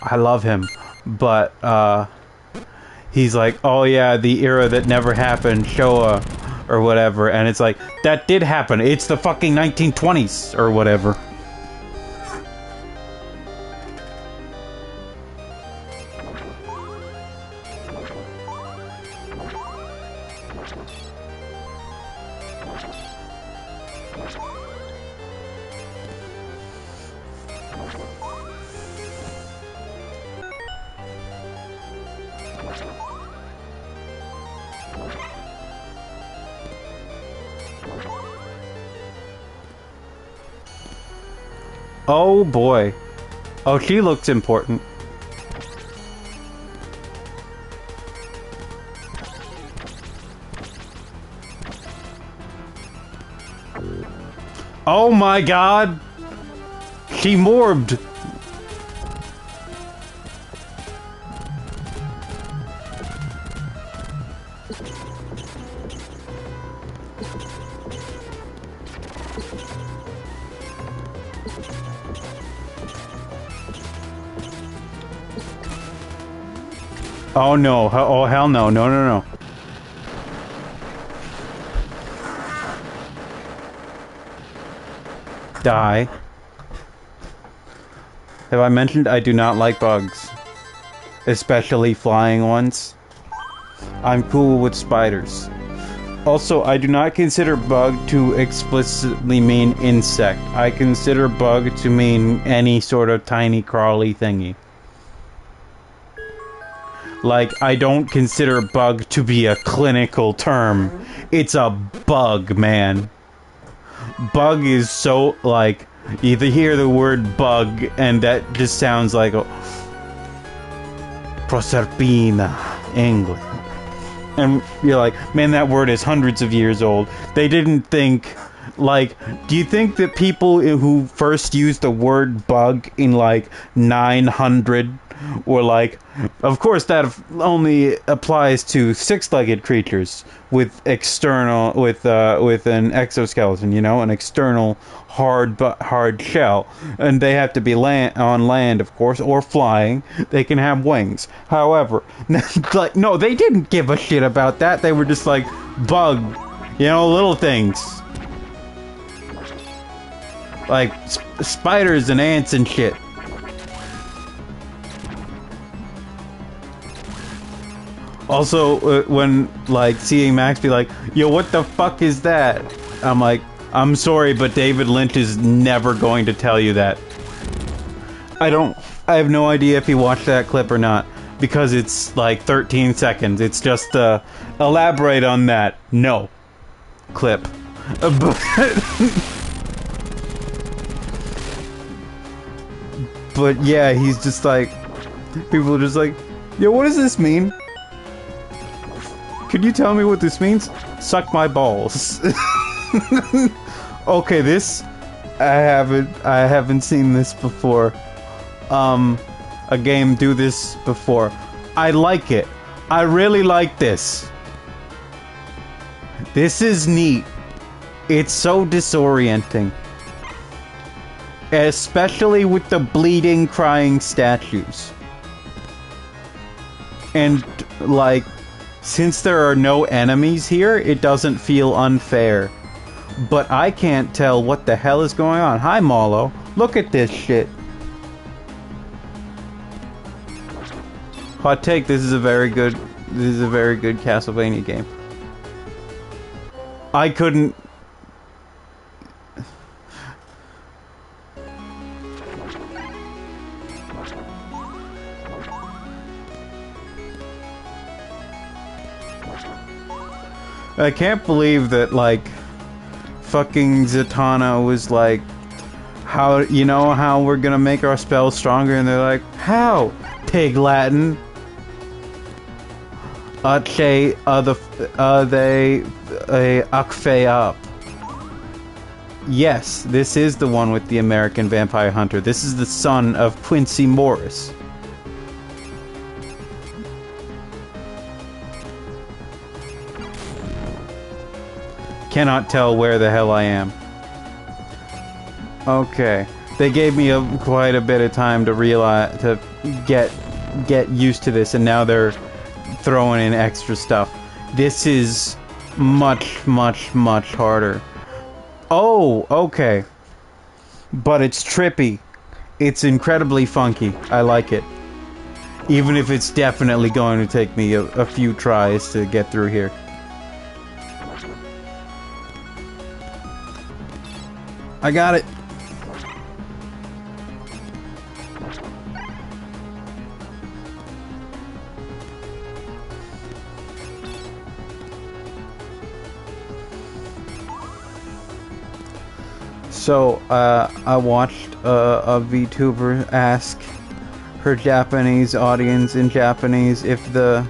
I love him, but he's like, oh yeah, the era that never happened, Showa or whatever, and it's like, that did happen. It's the fucking 1920s or whatever. Oh boy. Oh, she looks important. Oh my god! She morbed! Oh no, oh hell no, no, no, no. Die. Have I mentioned I do not like bugs? Especially flying ones. I'm cool with spiders. Also, I do not consider bug to explicitly mean insect. I consider bug to mean any sort of tiny crawly thingy. Like, I don't consider bug to be a clinical term. It's a bug, man. Bug is so, like, you hear the word bug, and that just sounds like a Proserpina, English. And you're like, man, that word is hundreds of years old. They didn't think, like, do you think that people who first used the word bug in, like, 900 were like, of course that only applies to six-legged creatures with external, with an exoskeleton, you know, an external hard shell, and they have to be on land, of course, or flying. They can have wings. However, like, no, they didn't give a shit about that. They were just like, bug, you know, little things like spiders and ants and shit. Also, when, like, seeing Max be like, yo, what the fuck is that? I'm like, I'm sorry, but David Lynch is never going to tell you that. I have no idea if he watched that clip or not, because it's, like, 13 seconds. It's just, elaborate on that. No. Clip. But yeah, he's just like, people are just like, yo, what does this mean? Could you tell me what this means? Suck my balls. Okay, this I haven't seen this before. A game do this before. I like it. I really like this. This is neat. It's so disorienting. Especially with the bleeding, crying statues. And, like, since there are no enemies here, it doesn't feel unfair. But I can't tell what the hell is going on. Hi, Molo. Look at this shit. Hot take, this is a very good Castlevania game. I couldn't... I can't believe that, like, fucking Zatanna was like, how, you know how we're gonna make our spells stronger? And they're like, how? Pig Latin. They Akfe up. Yes, this is the one with the American Vampire Hunter. This is the son of Quincy Morris. Cannot tell where the hell I am. Okay. They gave me quite a bit of time to realize, to get used to this, and now they're throwing in extra stuff. This is much, much, much harder. Oh, okay. But it's trippy. It's incredibly funky. I like it. Even if it's definitely going to take me a few tries to get through here. I got it. So, I watched a VTuber ask her Japanese audience in Japanese if the...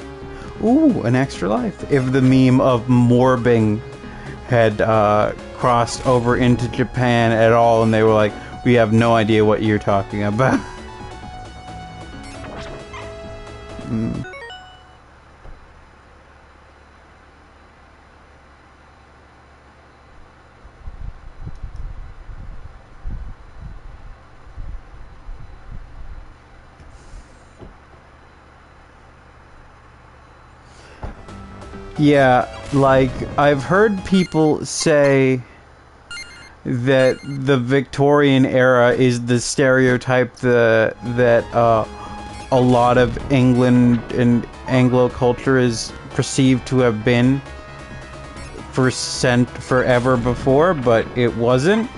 Ooh, an extra life. If the meme of morbing had crossed over into Japan at all, and they were like, we have no idea what you're talking about. Yeah, like, I've heard people say that the Victorian era is the stereotype that a lot of England and Anglo culture is perceived to have been forever before, but it wasn't.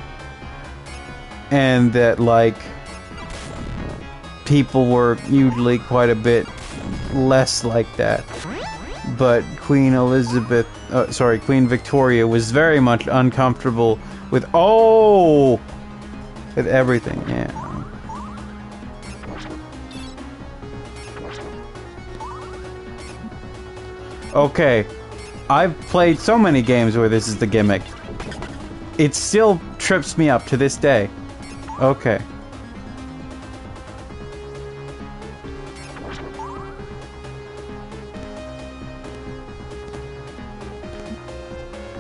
And that, like, people were usually quite a bit less like that. But Queen Victoria was very much uncomfortable with everything, yeah. Okay, I've played so many games where this is the gimmick. It still trips me up to this day. Okay.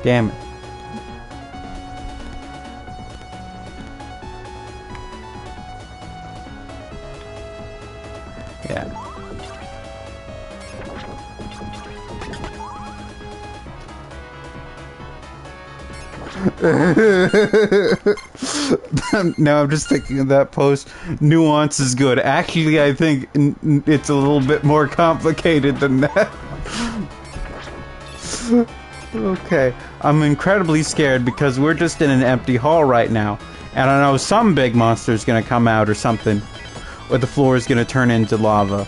Damn it. Yeah. Now I'm just thinking of that post. Nuance is good. Actually, I think it's a little bit more complicated than that. Okay. I'm incredibly scared because we're just in an empty hall right now. And I know some big monster's gonna come out or something. Or the floor is gonna turn into lava.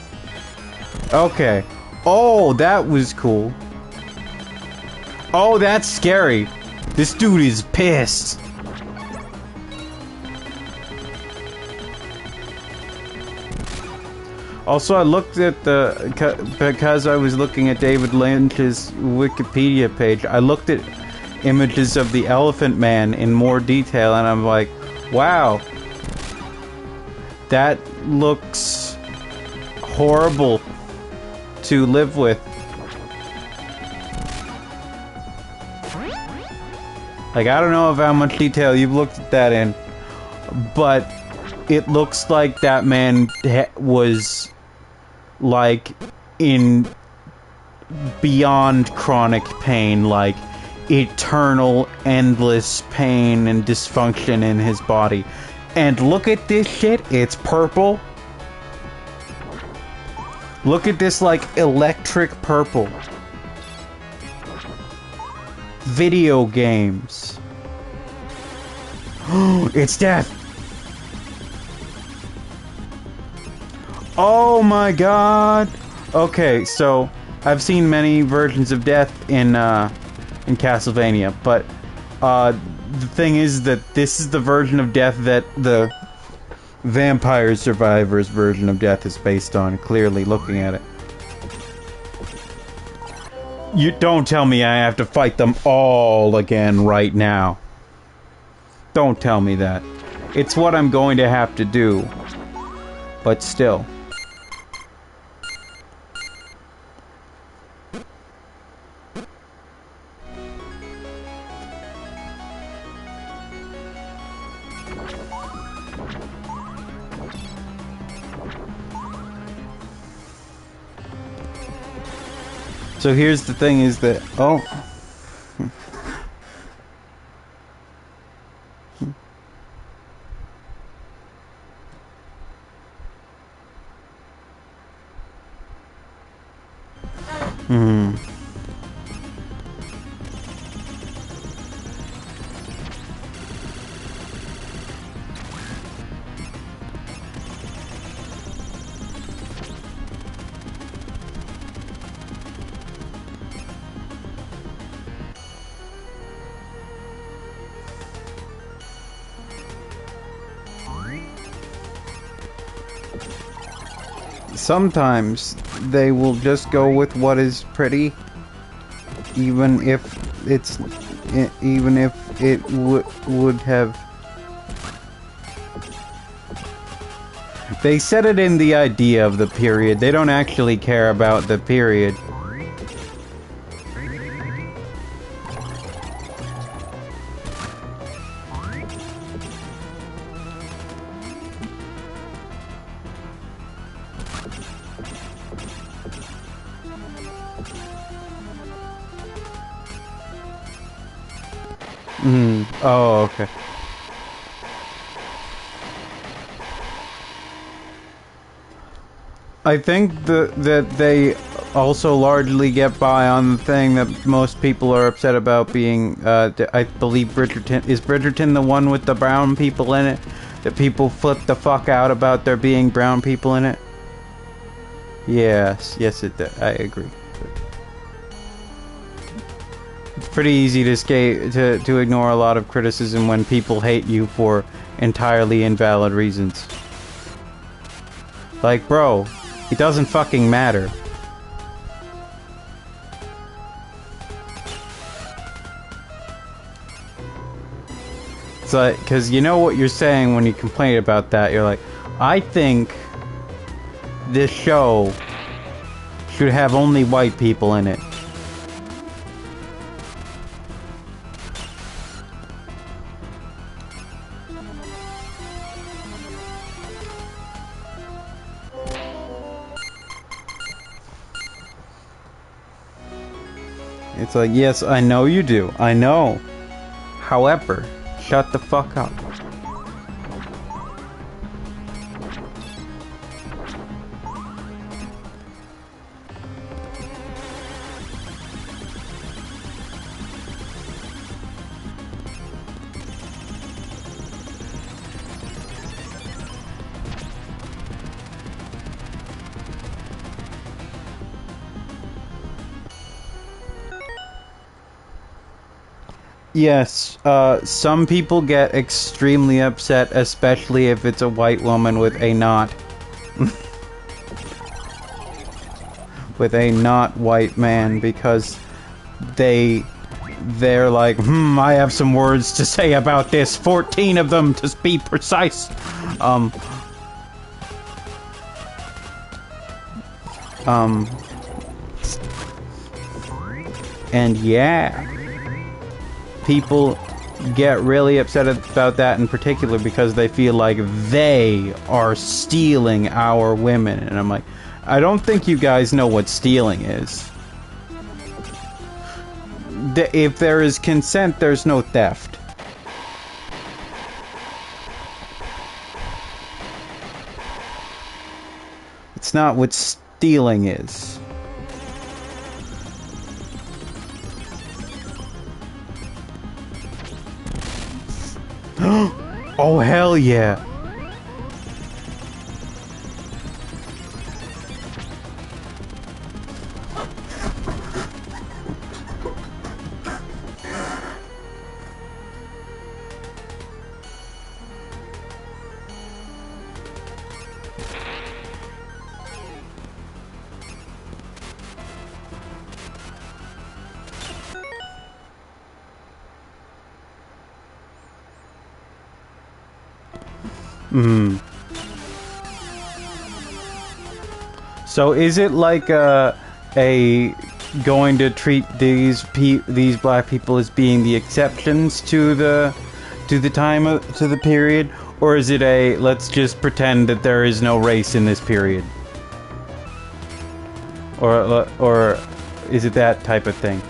Okay. Oh, that was cool. Oh, that's scary. This dude is pissed. Also, I looked at because I was looking at David Lynch's Wikipedia page, I looked at images of the Elephant Man in more detail, and I'm like, wow. That looks horrible to live with. Like, I don't know of how much detail you've looked at that in, but it looks like that man was, like, in beyond chronic pain, like, eternal, endless pain and dysfunction in his body. And look at this shit, it's purple. Look at this, like, electric purple. Video games. It's death. Oh my god. Okay, so I've seen many versions of death in Castlevania, but the thing is that this is the version of death that the Vampire Survivors version of death is based on, clearly looking at it. You don't tell me I have to fight them all again right now. Don't tell me that. It's what I'm going to have to do. But still. So here's the thing is that, oh. sometimes they will just go with what is pretty, even if it would have. They said it in the idea of the period. They don't actually care about the period. Oh, okay. I think that they also largely get by on the thing that most people are upset about being, I believe Bridgerton... Is Bridgerton the one with the brown people in it? That people flip the fuck out about there being brown people in it? Yes, I agree. It's pretty easy to ignore a lot of criticism when people hate you for entirely invalid reasons. Like, bro, it doesn't fucking matter. It's like, because you know what you're saying when you complain about that. You're like, I think this show should have only white people in it. It's like, yes, I know you do. I know. However, shut the fuck up. Yes, some people get extremely upset, especially if it's a white woman with a not with a not white man, because they're like, I have some words to say about this, 14 of them to be precise. And yeah, people get really upset about that in particular because they feel like they are stealing our women. And I'm like, I don't think you guys know what stealing is. If there is consent, there's no theft. It's not what stealing is. Oh, hell yeah. So is it like a going to treat these black people as being the exceptions to the period, or is it a let's just pretend that there is no race in this period, or is it that type of thing?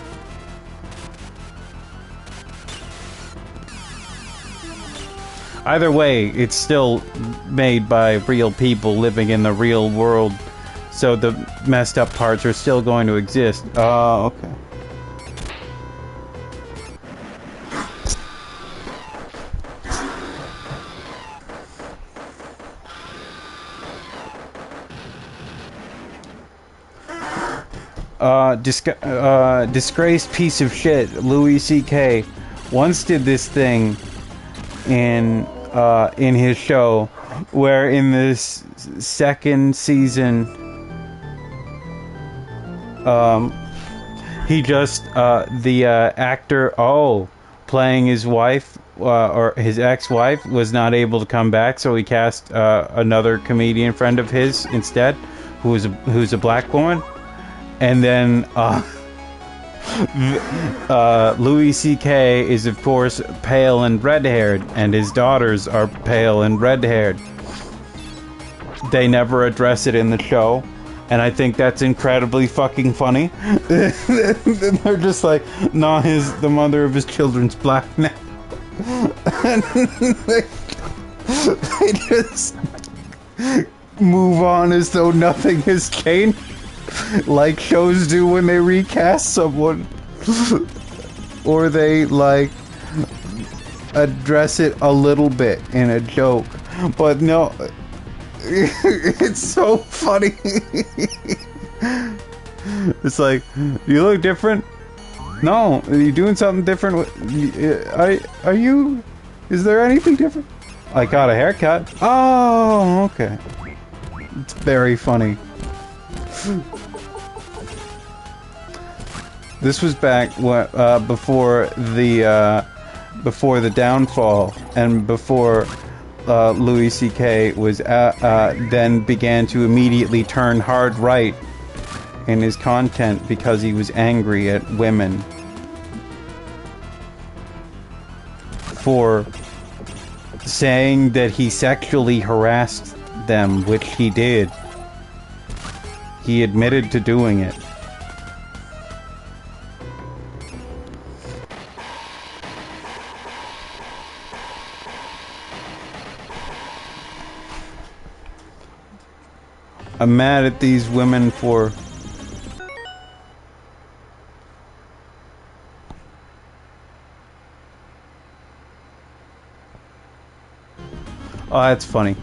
Either way, it's still made by real people living in the real world, so the messed up parts are still going to exist. Oh, okay. Disgraced piece of shit, Louis C.K. once did this thing in his show, where in this second season He just, the actor, playing his wife, or his ex-wife, was not able to come back, so he cast another comedian friend of his instead, who's a black woman. And then, Louis C.K. is, of course, pale and red-haired, and his daughters are pale and red-haired. They never address it in the show, and I think that's incredibly fucking funny. They're just like, nah, the mother of his children's black now. And they just move on as though nothing has changed. Like shows do when they recast someone. Or they, like, address it a little bit in a joke. But no, it's so funny. It's like, you look different? No, are you doing something different? Are you? Is there anything different? I got a haircut. Oh, okay. It's very funny. This was back before the downfall, and before Louis C.K. was then began to immediately turn hard right in his content because he was angry at women for saying that he sexually harassed them, which he did. He admitted to doing it. I'm mad at these women for... Oh, that's funny.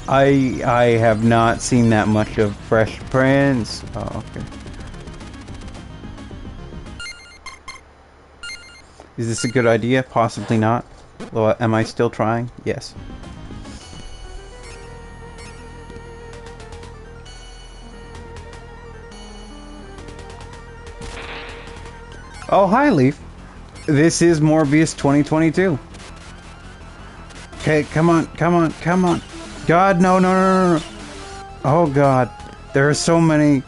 I have not seen that much of Fresh Prince. Oh, okay. Is this a good idea? Possibly not. Well, am I still trying? Yes. Oh, hi, Leaf. This is Morbius 2022. Okay, come on, come on, come on. God, no, no, no, no, no. Oh, God. There are so many...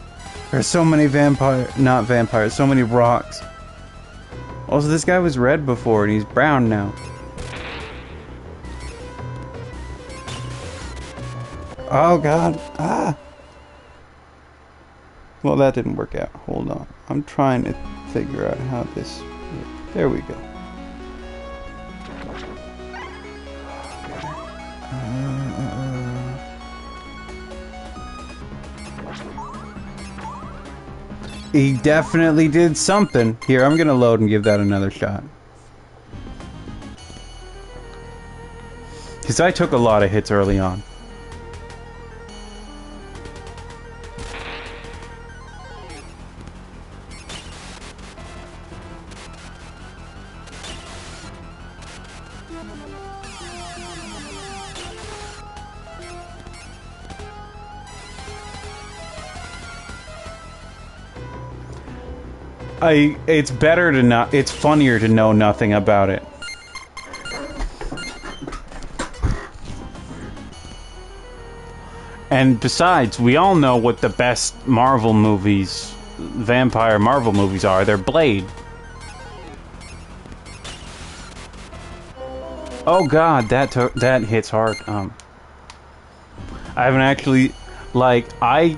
There's so many not vampires, so many rocks. Also, this guy was red before, and he's brown now. Oh, God. Ah! Well, that didn't work out. Hold on. I'm trying to figure out how this... There we go. He definitely did something. Here, I'm gonna load and give that another shot. Because I took a lot of hits early on. It's better to not... It's funnier to know nothing about it. And besides, we all know what the best Marvel movies, vampire Marvel movies are. They're Blade. Oh God, that hits hard. I haven't actually... Like, I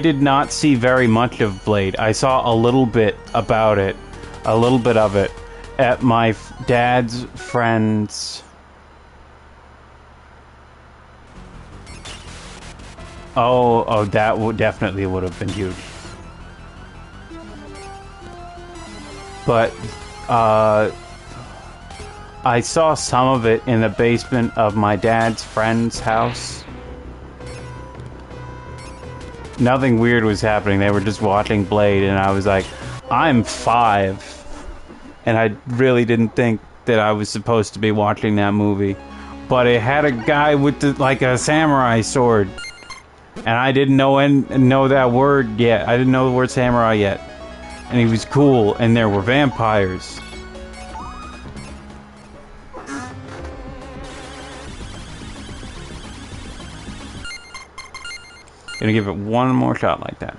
did not see very much of Blade. I saw a little bit about it, a little bit of it, at my dad's friend's... Oh, that definitely would have been huge. But, I saw some of it in the basement of my dad's friend's house. Nothing weird was happening. They were just watching Blade, and I was like, I'm 5. And I really didn't think that I was supposed to be watching that movie. but it had a guy with like a samurai sword, and I didn't know that word yet. I didn't know the word samurai yet, and he was cool, and there were vampires. Gonna give it one more shot like that.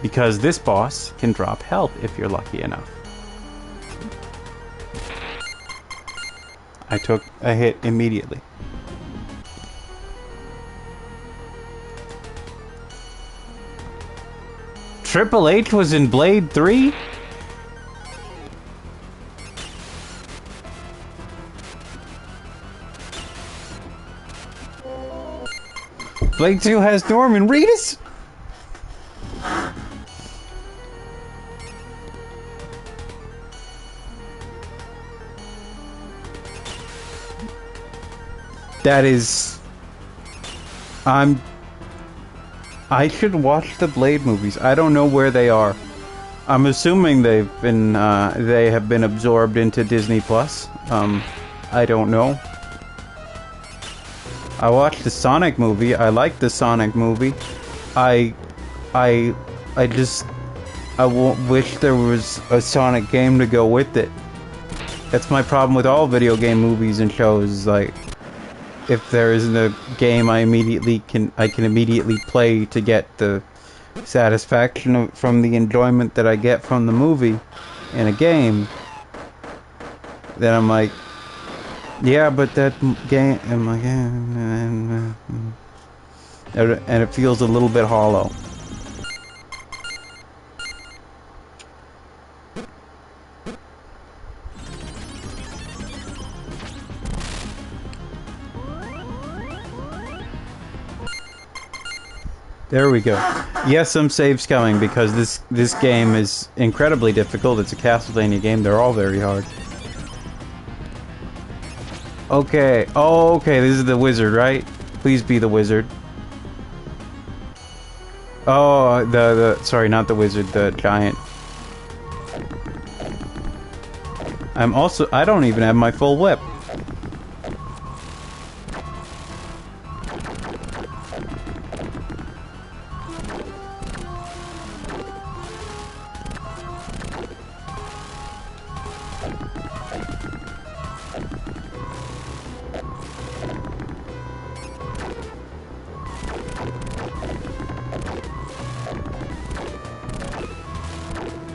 Because this boss can drop health if you're lucky enough. I took a hit immediately. Triple H was in Blade 3? Blade 2 has Norman Reedus? That is... I should watch the Blade movies. I don't know where they are. I'm assuming they have been absorbed into Disney Plus. I don't know. I watched the Sonic movie. I liked the Sonic movie. I wish there was a Sonic game to go with it. That's my problem with all video game movies and shows. Like, if there isn't a game I can immediately play to get the satisfaction from the enjoyment that I get from the movie in a game, then I'm like, yeah, but that game, I'm like, and it feels a little bit hollow. There we go. Yes, some saves coming because this game is incredibly difficult. It's a Castlevania game. They're all very hard. Okay. Oh, okay. This is the wizard, right? Please be the wizard. Oh, sorry, not the wizard, the giant. I don't even have my full whip.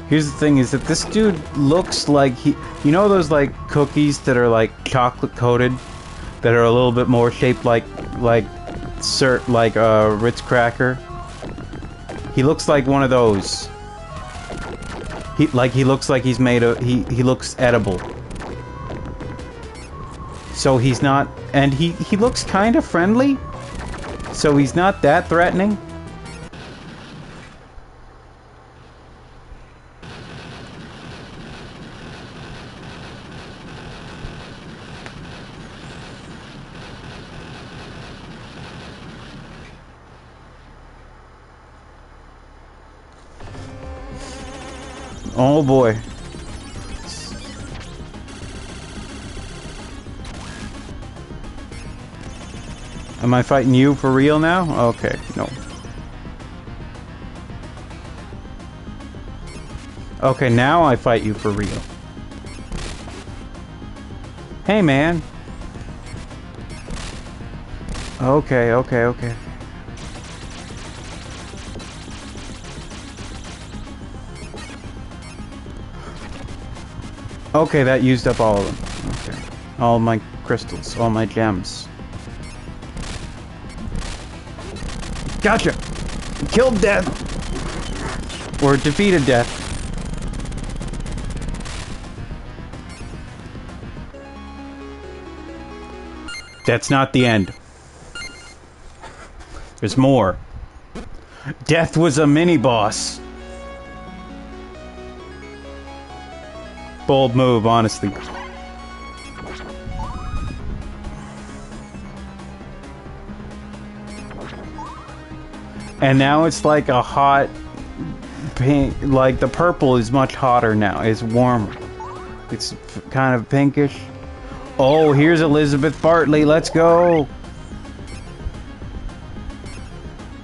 Here's the thing, is that this dude looks like you know those like cookies that are like chocolate coated, that are a little bit more shaped like a Ritz cracker? He looks like one of those. He looks like he's made of, he looks edible. So he's not, and he looks kind of friendly, so he's not that threatening. Oh boy. Am I fighting you for real now? Okay, no. Okay, now I fight you for real. Hey, man. Okay, okay, okay. Okay, that used up all of them. Okay. All my crystals, all my gems. Gotcha! Killed death! Or defeated death. That's not the end. There's more. Death was a mini-boss. Bold move, honestly. And now it's like a hot pink, like the purple is much hotter now. It's warmer. It's kind of pinkish. Oh, here's Elizabeth Bartley. Let's go.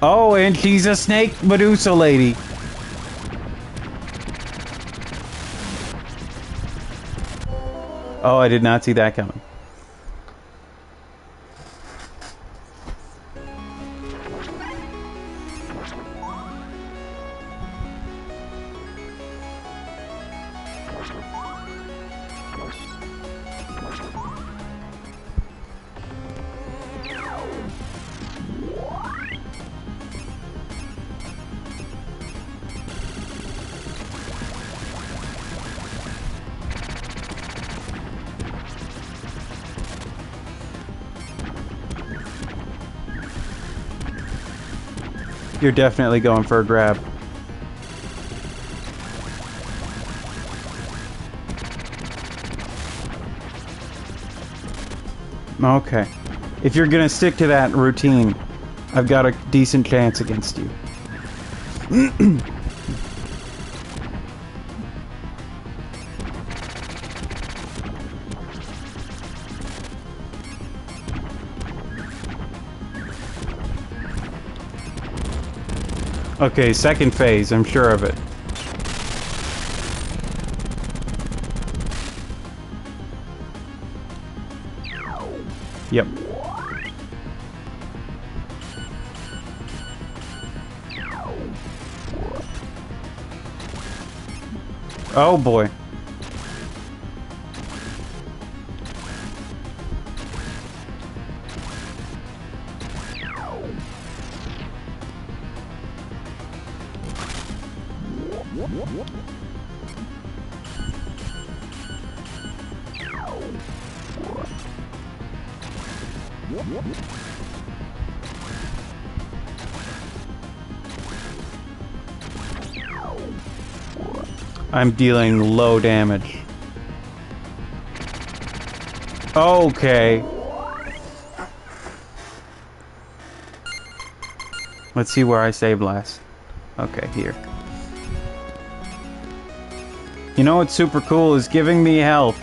Oh, and she's a snake Medusa lady. Oh, I did not see that coming. You're definitely going for a grab. Okay. If you're gonna stick to that routine, I've got a decent chance against you. Okay, second phase, I'm sure of it. Yep. Oh boy. I'm dealing low damage. Okay. Let's see where I saved last. Okay, here. You know what's super cool is giving me health.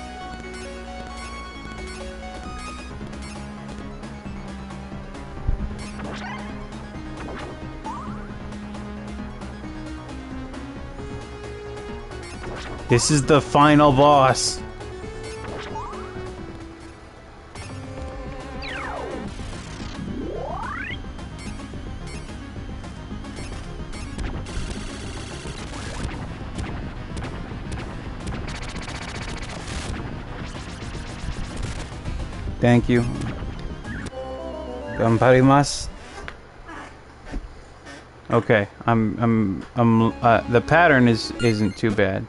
This is the final boss. Thank you. Ganparimasu. Okay, the pattern isn't too bad.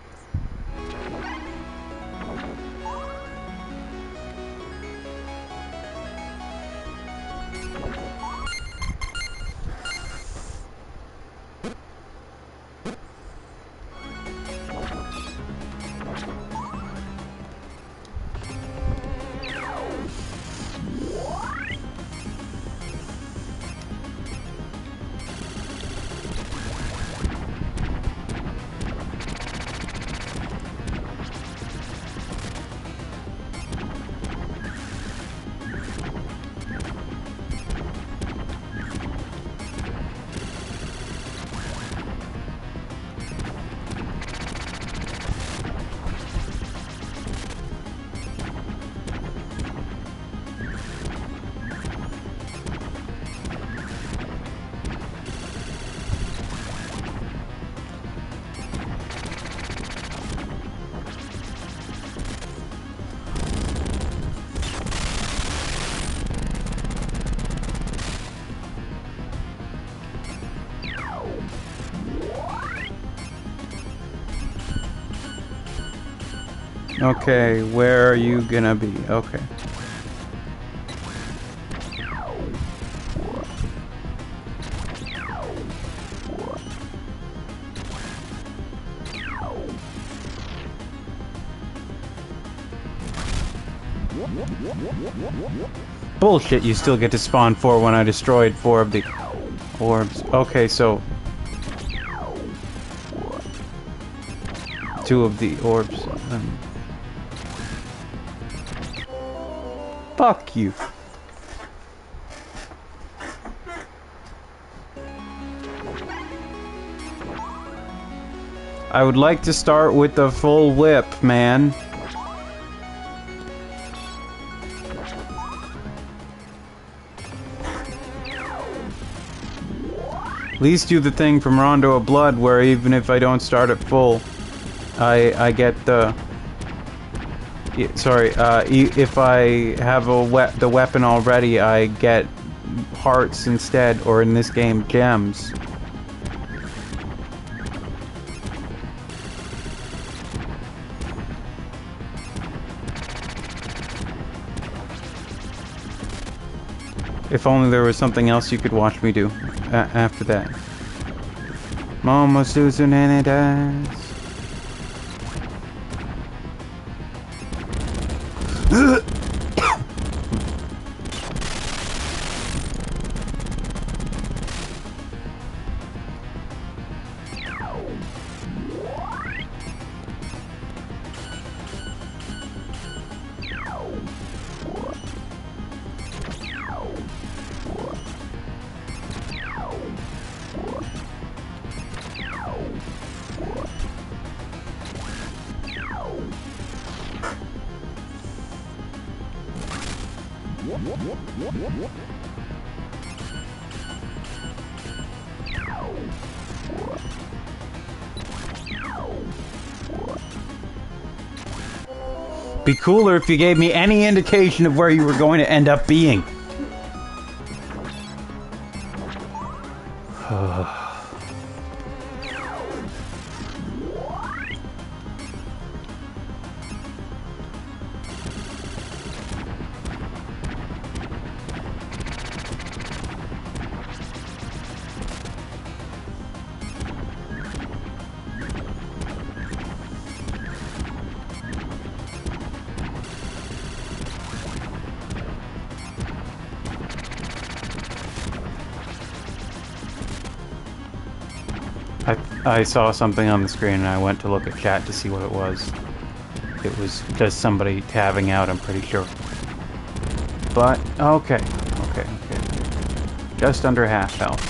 Okay, where are you gonna be? Okay. Bullshit, you still get to spawn 4 when I destroyed 4 of the orbs. Okay, so 2 of the orbs. Fuck you. I would like to start with the full whip, man. At least do the thing from Rondo of Blood where even if I don't start at full, I get the... Sorry, if I have the weapon already, I get hearts instead, or in this game, gems. If only there was something else you could watch me do after that. Momo Susan and it does. Be cooler if you gave me any indication of where you were going to end up being. I saw something on the screen and I went to look at chat to see what it was. It was just somebody tabbing out, I'm pretty sure. But, okay. Just under half health.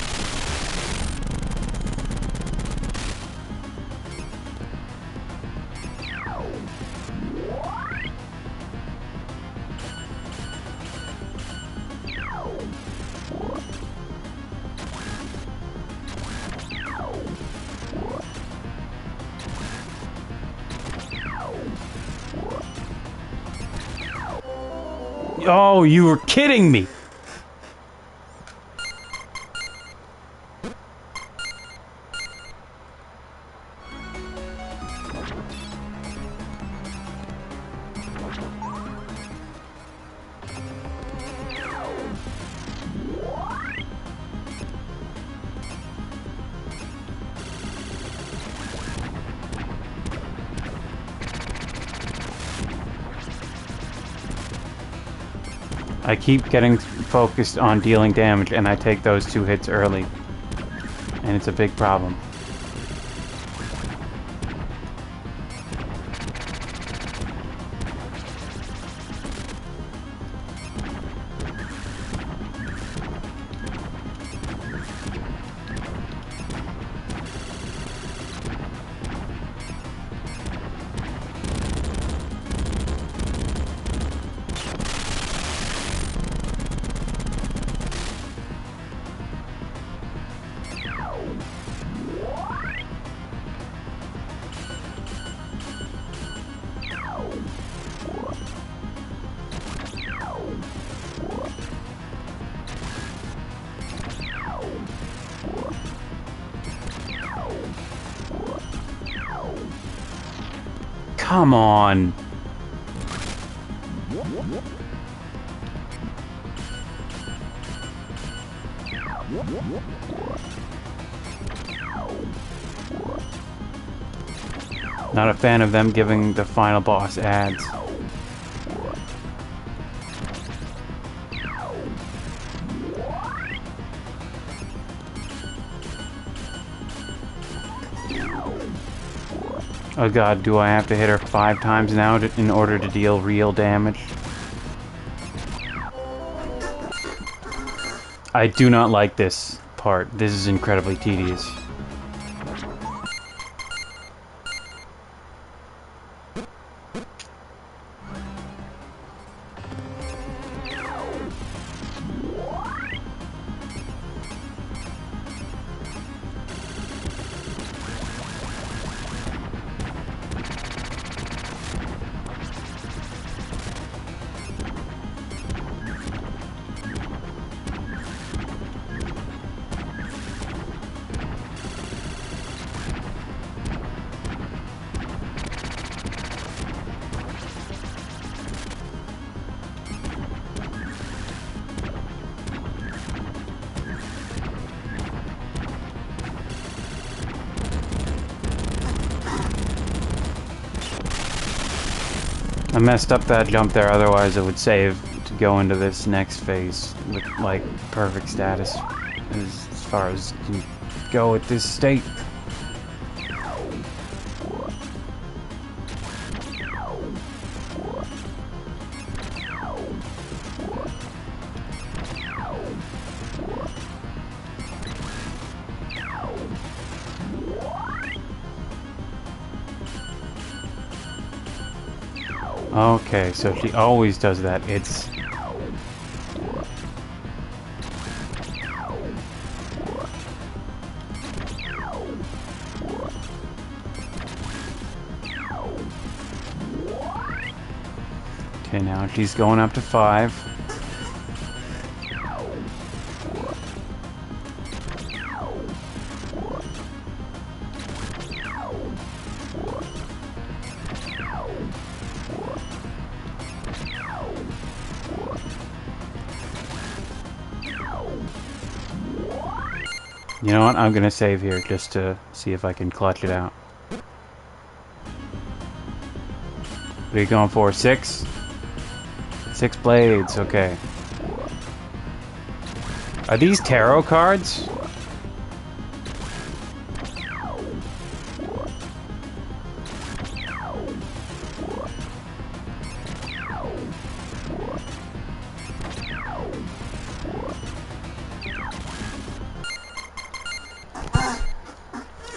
Oh, you were kidding me! I keep getting focused on dealing damage and I take those 2 hits early. And it's a big problem. Come on. Not a fan of them giving the final boss ads. Oh god, do I have to hit her 5 times now in order to deal real damage? I do not like this part. This is incredibly tedious. I messed up that jump there, otherwise it would save to go into this next phase with, like, perfect status as far as you can go at this state. Okay, so she always does that. It's... Okay, now she's going up to 5. You know what? I'm gonna save here just to see if I can clutch it out. What are you going for? 6? 6 blades, okay. Are these tarot cards?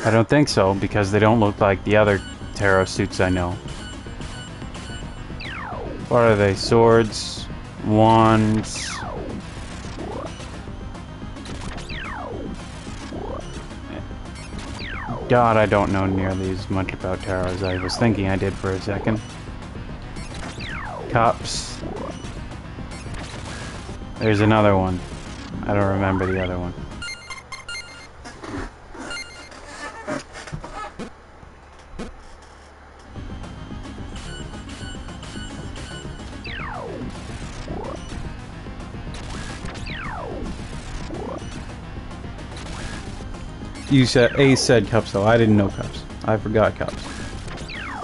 I don't think so, because they don't look like the other tarot suits I know. What are they? Swords, wands. God, I don't know nearly as much about tarot as I was thinking I did for a second. Cups. There's another one. I don't remember the other one. You said Ace said cups though. I didn't know cups. I forgot cups.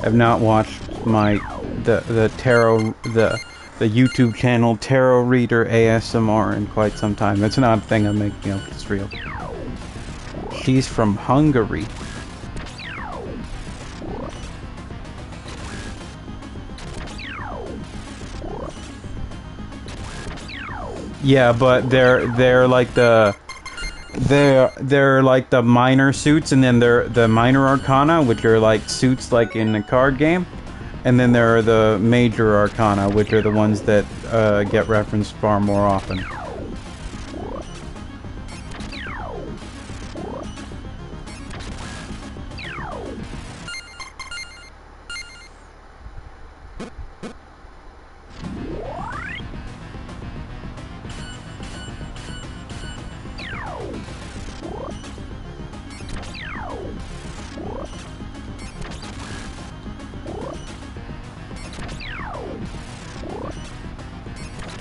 I've not watched the tarot the YouTube channel Tarot Reader ASMR in quite some time. That's not a thing I'm making up. It's real. She's from Hungary. Yeah, but they're like the they're like the minor suits, and then they're the minor arcana, which are like suits like in a card game, and then there are the major arcana, which are the ones that get referenced far more often.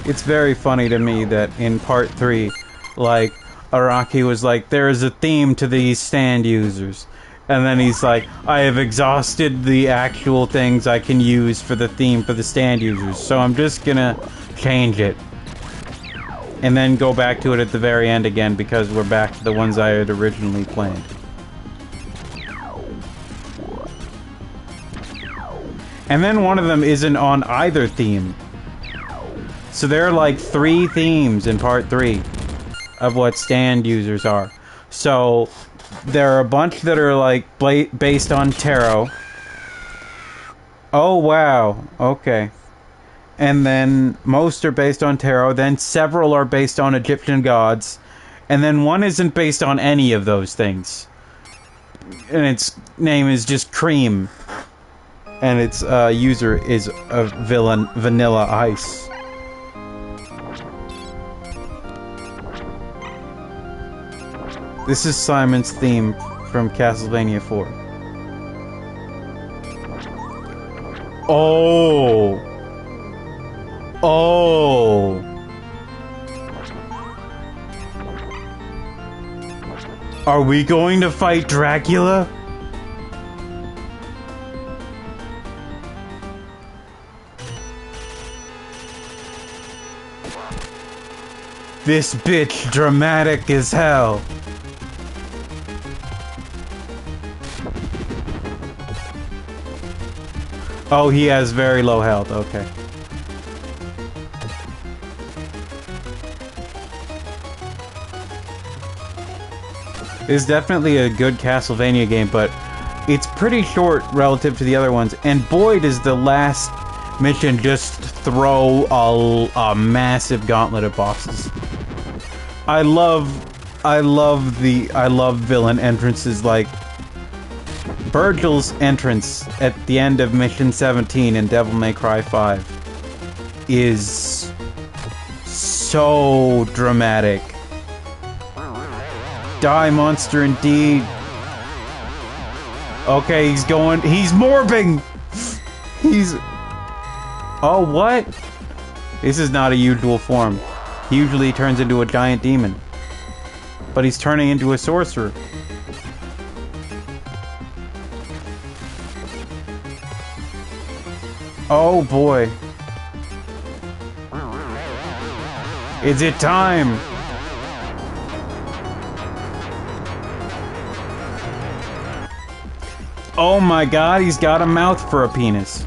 It's very funny to me that in part 3, like, Araki was like, there is a theme to these stand users. And then he's like, I have exhausted the actual things I can use for the theme for the stand users, so I'm just gonna change it. And then go back to it at the very end again, because we're back to the ones I had originally planned. And then one of them isn't on either theme. So there are like 3 themes in part 3. of what stand users are. So there are a bunch that are like based on tarot. Oh wow, okay. And then most are based on tarot, then several are based on Egyptian gods, and then one isn't based on any of those things. And its name is just Cream. And its user is a Vanilla Ice. This is Simon's theme from Castlevania 4. Oh! Oh! Are we going to fight Dracula? This bitch dramatic as hell. Oh, he has very low health, okay. It's definitely a good Castlevania game, but it's pretty short relative to the other ones. And boy, does the last mission just throw a massive gauntlet of bosses. I love villain entrances like Virgil's entrance at the end of Mission 17 in Devil May Cry 5 is so dramatic. Die, monster, indeed. Okay, he's morbing! Oh, what? This is not a usual form. He usually turns into a giant demon. But he's turning into a sorcerer. Oh boy. Is it time? Oh my god, he's got a mouth for a penis.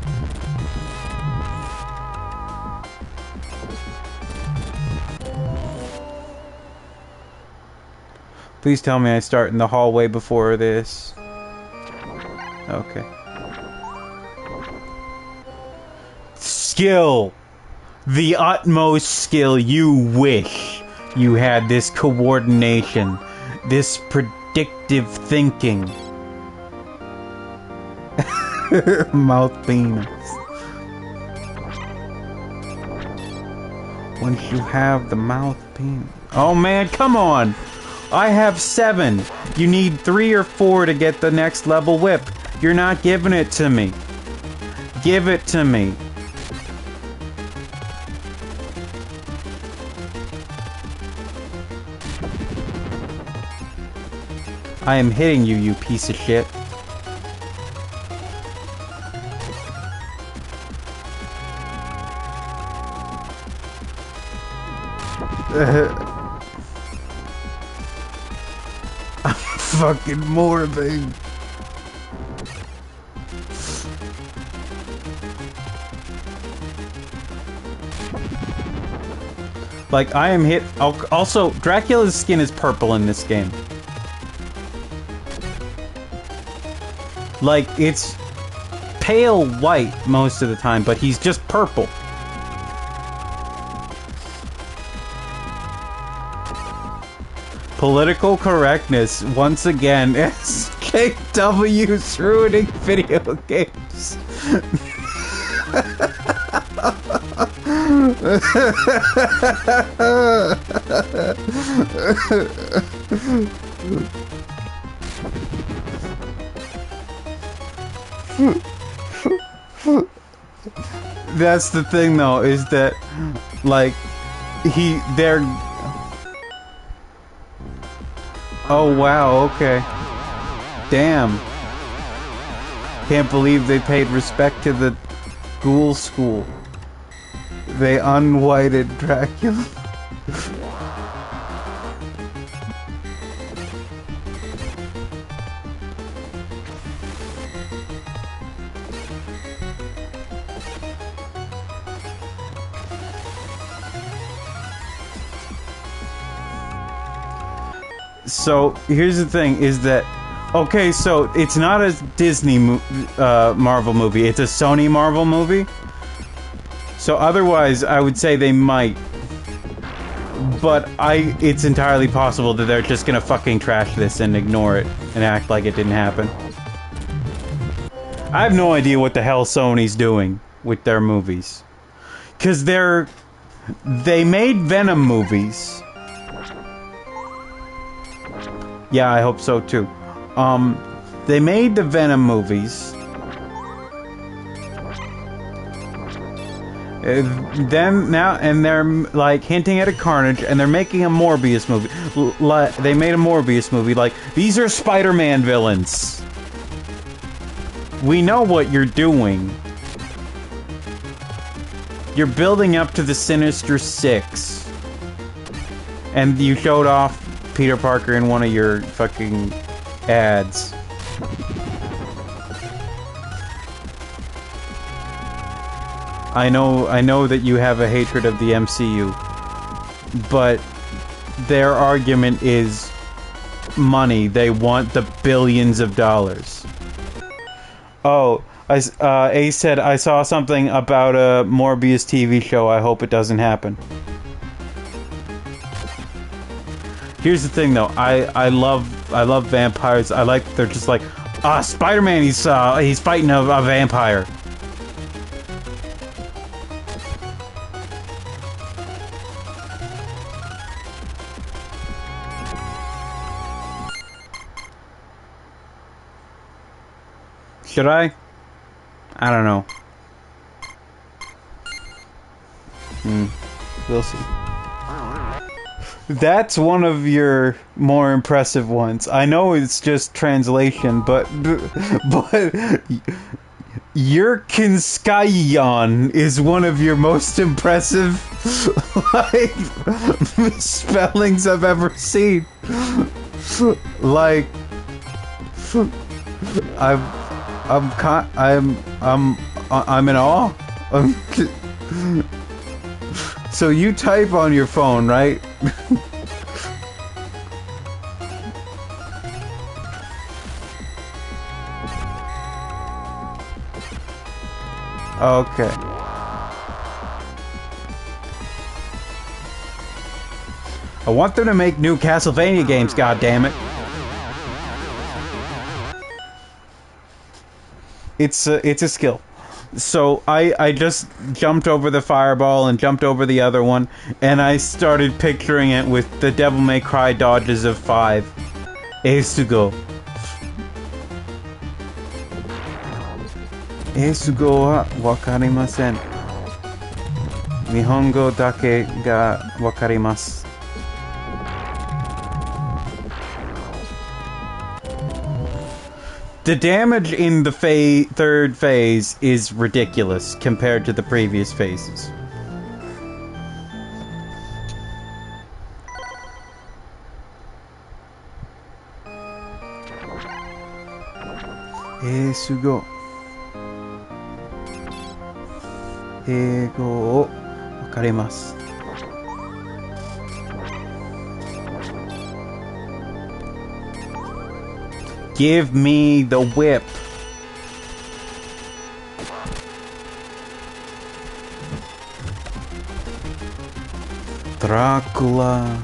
Please tell me I start in the hallway before this. Okay. Skill! The utmost skill. You wish you had this coordination, this predictive thinking. Mouth penis. Once you have the mouth penis. Oh man, come on! I have 7. You need 3 or 4 to get the next level whip. You're not giving it to me. Give it to me. I am hitting you, you piece of shit. I'm fucking morbid. Like, I am hit. Also, Dracula's skin is purple in this game. Like, it's pale white most of the time, but he's just purple. Political correctness, once again, SJW's ruining video games. That's the thing, though, is that, like, they're... Oh, wow, okay. Damn. Can't believe they paid respect to the ghoul school. They unwhited Dracula. So here's the thing: is that okay? So it's not a Disney Marvel movie; it's a Sony Marvel movie. So otherwise, I would say they might, but it's entirely possible that they're just gonna fucking trash this and ignore it and act like it didn't happen. I have no idea what the hell Sony's doing with their movies, cause they made Venom movies. Yeah, I hope so too. They made the Venom movies. And they're like hinting at a Carnage, and they're making a Morbius movie. They made a Morbius movie. Like, these are Spider-Man villains. We know what you're doing. You're building up to the Sinister Six, and you showed off Peter Parker in one of your fucking ads. I know that you have a hatred of the MCU, but their argument is money. They want the billions of dollars. Oh, Ace said, I saw something about a Morbius TV show. I hope it doesn't happen. Here's the thing, though. I love vampires. I like they're just like, Spider-Man. He's fighting a vampire. Should I? I don't know. We'll see. That's one of your more impressive ones. I know it's just translation, but your Kinskayon is one of your most impressive like misspellings I've ever seen. Like I'm in awe. So you type on your phone, right? Okay. I want them to make new Castlevania games, goddammit. It's a skill. So I just jumped over the fireball and jumped over the other one, and I started picturing it with the Devil May Cry dodges of 5. Esugo. Esugo wa wakarimasen. Nihongo dake ga wakarimasu. The damage in the third phase is ridiculous compared to the previous phases. Sugo. Eigo o wakarimasu. Give me the whip. Dracula.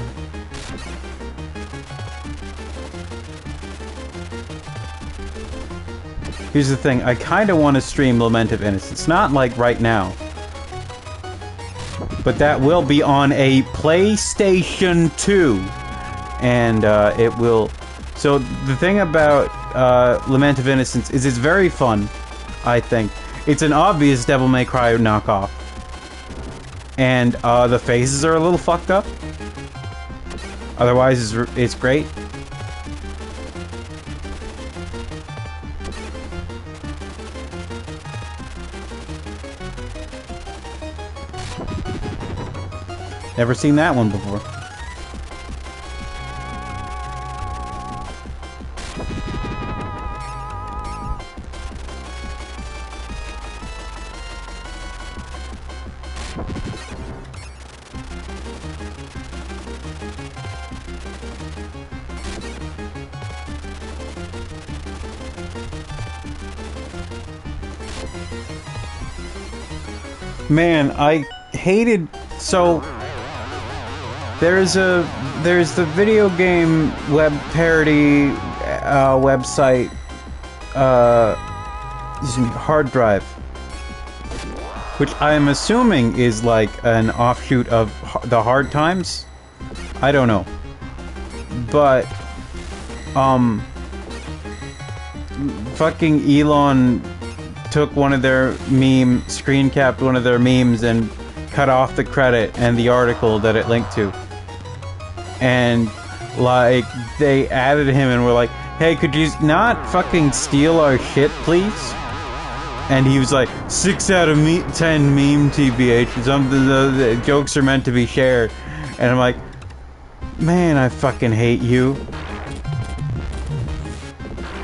Here's the thing, I kinda want to stream Lament of Innocence. Not like right now. But that will be on a PlayStation 2. And it will... So the thing about Lament of Innocence is it's very fun, I think. It's an obvious Devil May Cry knockoff. And the phases are a little fucked up. Otherwise, it's great. Never seen that one before. Man, I hated... So... There's the video game web parody website, excuse me, Hard Drive, which I am assuming is like an offshoot of the Hard Times. I don't know, but fucking Elon took one of their screen capped one of their memes and cut off the credit and the article that it linked to. And, like, they added him and were like, hey, could you not fucking steal our shit, please? And he was like, 6 out of 10 meme TBH. Something, the jokes are meant to be shared. And I'm like, man, I fucking hate you.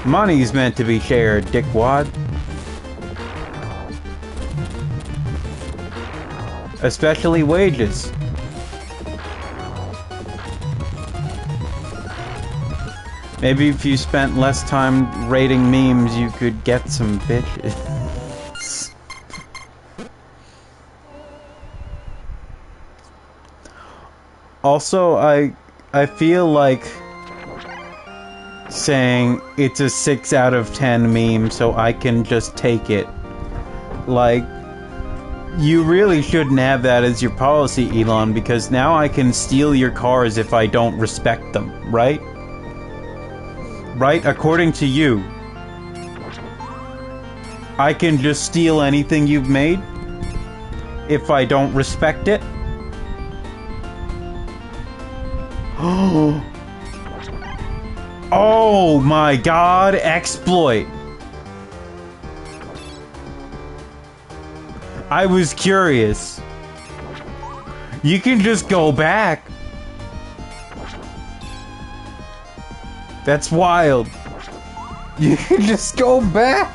Money's meant to be shared, dickwad. Especially wages. Maybe if you spent less time rating memes, you could get some bitches. Also, I feel like saying it's a 6 out of 10 meme so I can just take it. Like, you really shouldn't have that as your policy, Elon, because now I can steal your cars if I don't respect them, right? Right? According to you. I can just steal anything you've made if I don't respect it? Oh my god, exploit! I was curious. You can just go back. That's wild. You can just go back.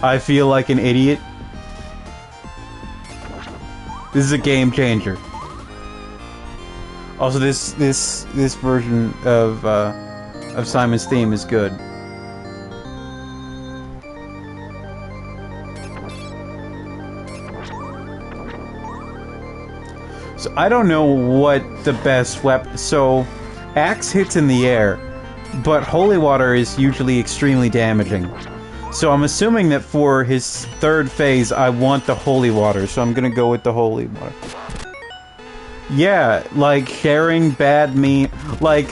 I feel like an idiot. This is a game changer. Also, this version of Simon's theme is good. So I don't know what the best weapon... So, axe hits in the air, but holy water is usually extremely damaging. So I'm assuming that for his third phase, I want the holy water, so I'm gonna go with the holy water. Yeah, like, sharing bad meme... Like,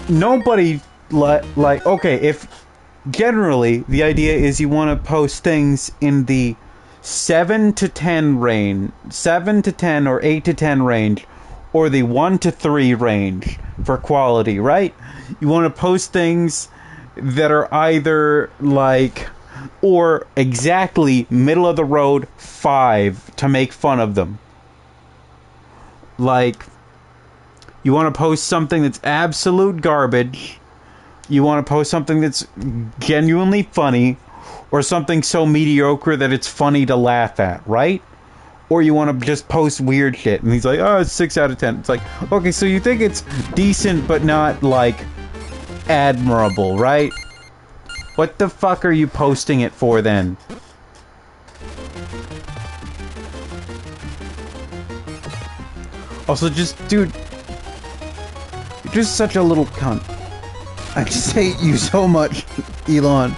nobody... Like, okay, if... Generally, the idea is you want to post things in the 7 to 10 range, 7 to 10 or 8 to 10 range, or the 1 to 3 range for quality, right? You want to post things that are either like, or exactly middle of the road 5 to make fun of them. Like, you want to post something that's absolute garbage, you want to post something that's genuinely funny, or something so mediocre that it's funny to laugh at, right? Or you want to just post weird shit, and he's like, oh, it's 6 out of 10. It's like, okay, so you think it's decent, but not, like, admirable, right? What the fuck are you posting it for, then? Also, just, dude, you're just such a little cunt. I just hate you so much, Elon.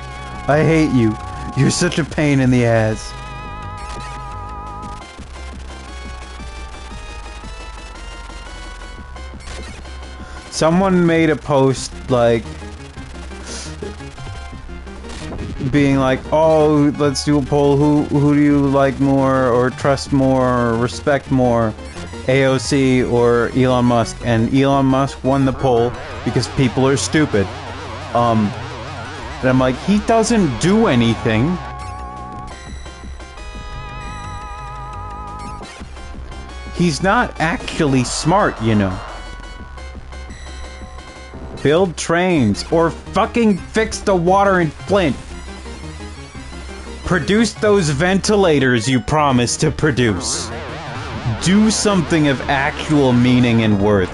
I hate you. You're such a pain in the ass. Someone made a post, like, being like, oh, let's do a poll, who do you like more, or trust more, or respect more, AOC or Elon Musk? And Elon Musk won the poll because people are stupid. And I'm like, he doesn't do anything. He's not actually smart, you know. Build trains, or fucking fix the water in Flint. Produce those ventilators you promised to produce. Do something of actual meaning and worth.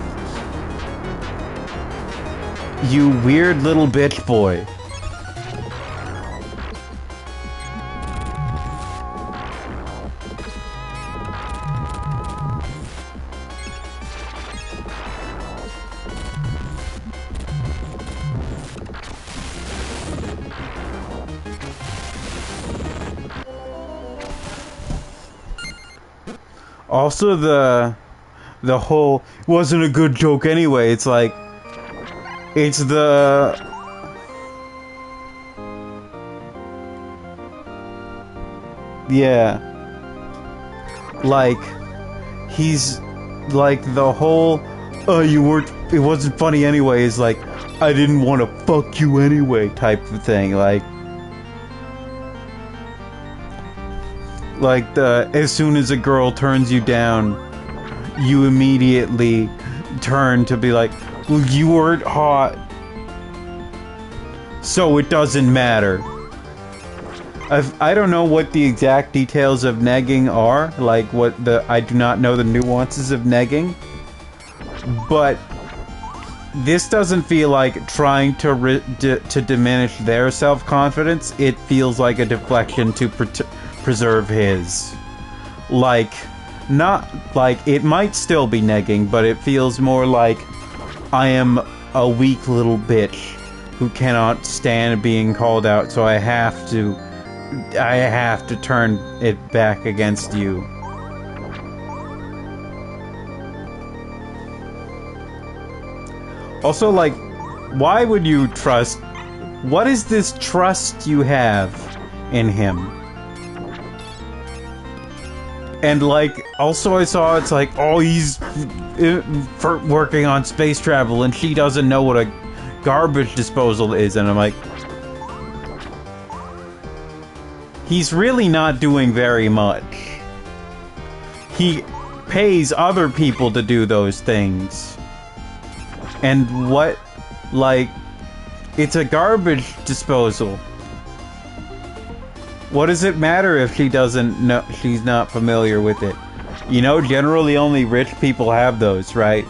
You weird little bitch boy. Also, the whole wasn't a good joke anyway. It's like, it's the yeah, like he's like the whole you weren't. It wasn't funny anyway. Is like I didn't want to fuck you anyway type of thing. Like the as soon as a girl turns you down, you immediately turn to be like, well, you weren't hot, so it doesn't matter. I don't know what the exact details of negging are, like I do not know the nuances of negging, but this doesn't feel like trying to diminish their self-confidence. It feels like a deflection to preserve his. Like, not like it might still be negging, but it feels more like I am a weak little bitch who cannot stand being called out, so I have to turn it back against you. Also, like, why would you trust? What is this trust you have in him? And like, also I saw it's like, oh, he's for working on space travel, and she doesn't know what a garbage disposal is, and I'm like, he's really not doing very much. He pays other people to do those things. And what, like, it's a garbage disposal. What does it matter if she doesn't know, she's not familiar with it? You know, generally only rich people have those, right?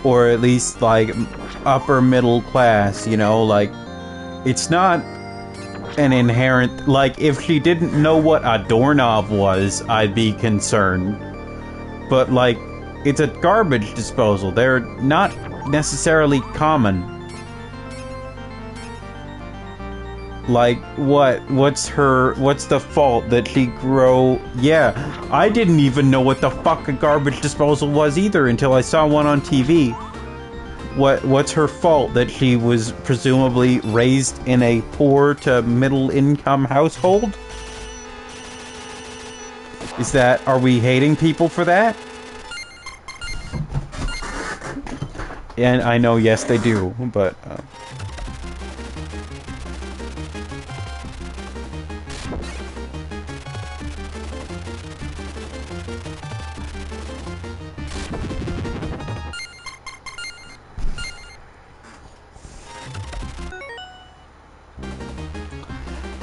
Or at least, like, upper middle class, you know, like, it's not an inherent, like, if she didn't know what a doorknob was, I'd be concerned. But, like, it's a garbage disposal. They're not necessarily common. Like, what's the fault that she grow? Yeah, I didn't even know what the fuck a garbage disposal was either until I saw one on TV. What's her fault that she was presumably raised in a poor to middle income household? Are we hating people for that? And I know, yes, they do, but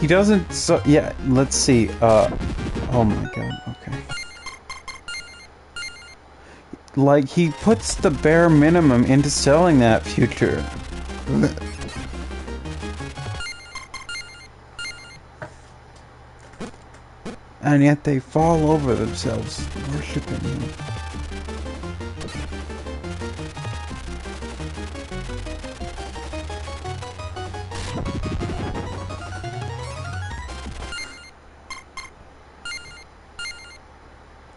he doesn't. So yeah, let's see. Oh my god. Okay. Like, he puts the bare minimum into selling that future. And yet they fall over themselves worshiping him.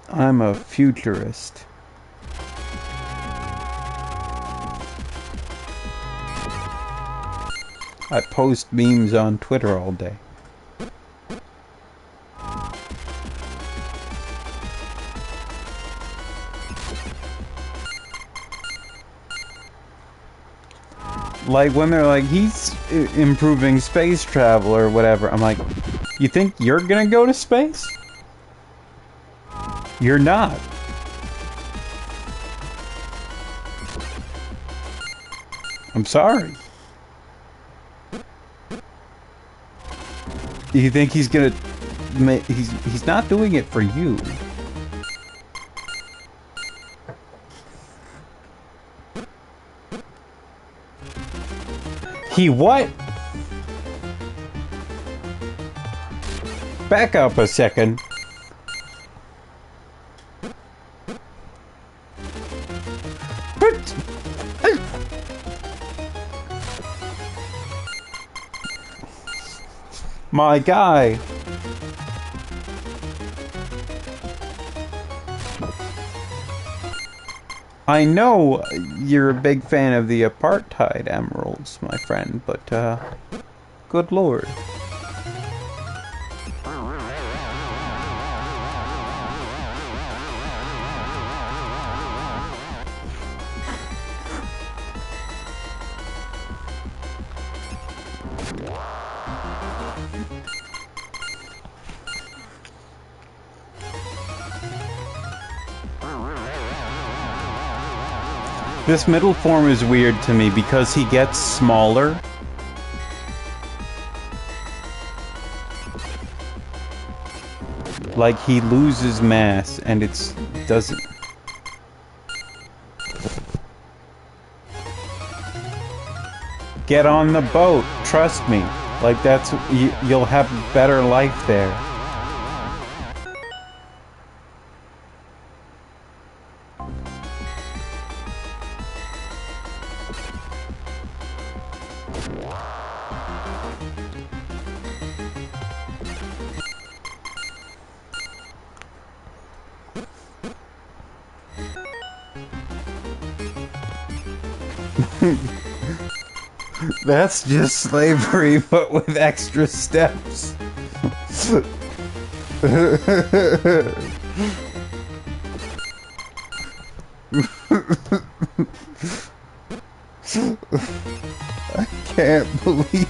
I'm a futurist. I post memes on Twitter all day. Like, when they're like, he's improving space travel or whatever, I'm like, you think you're gonna go to space? You're not. I'm sorry. You think he's gonna he's not doing it for you. He what? Back up a second. My guy. I know you're a big fan of the apartheid emeralds, my friend, but, good lord. This middle form is weird to me because he gets smaller. Like he loses mass and it doesn't. Get on the boat, trust me. Like that's you'll have a better life there. That's just slavery, but with extra steps. I can't believe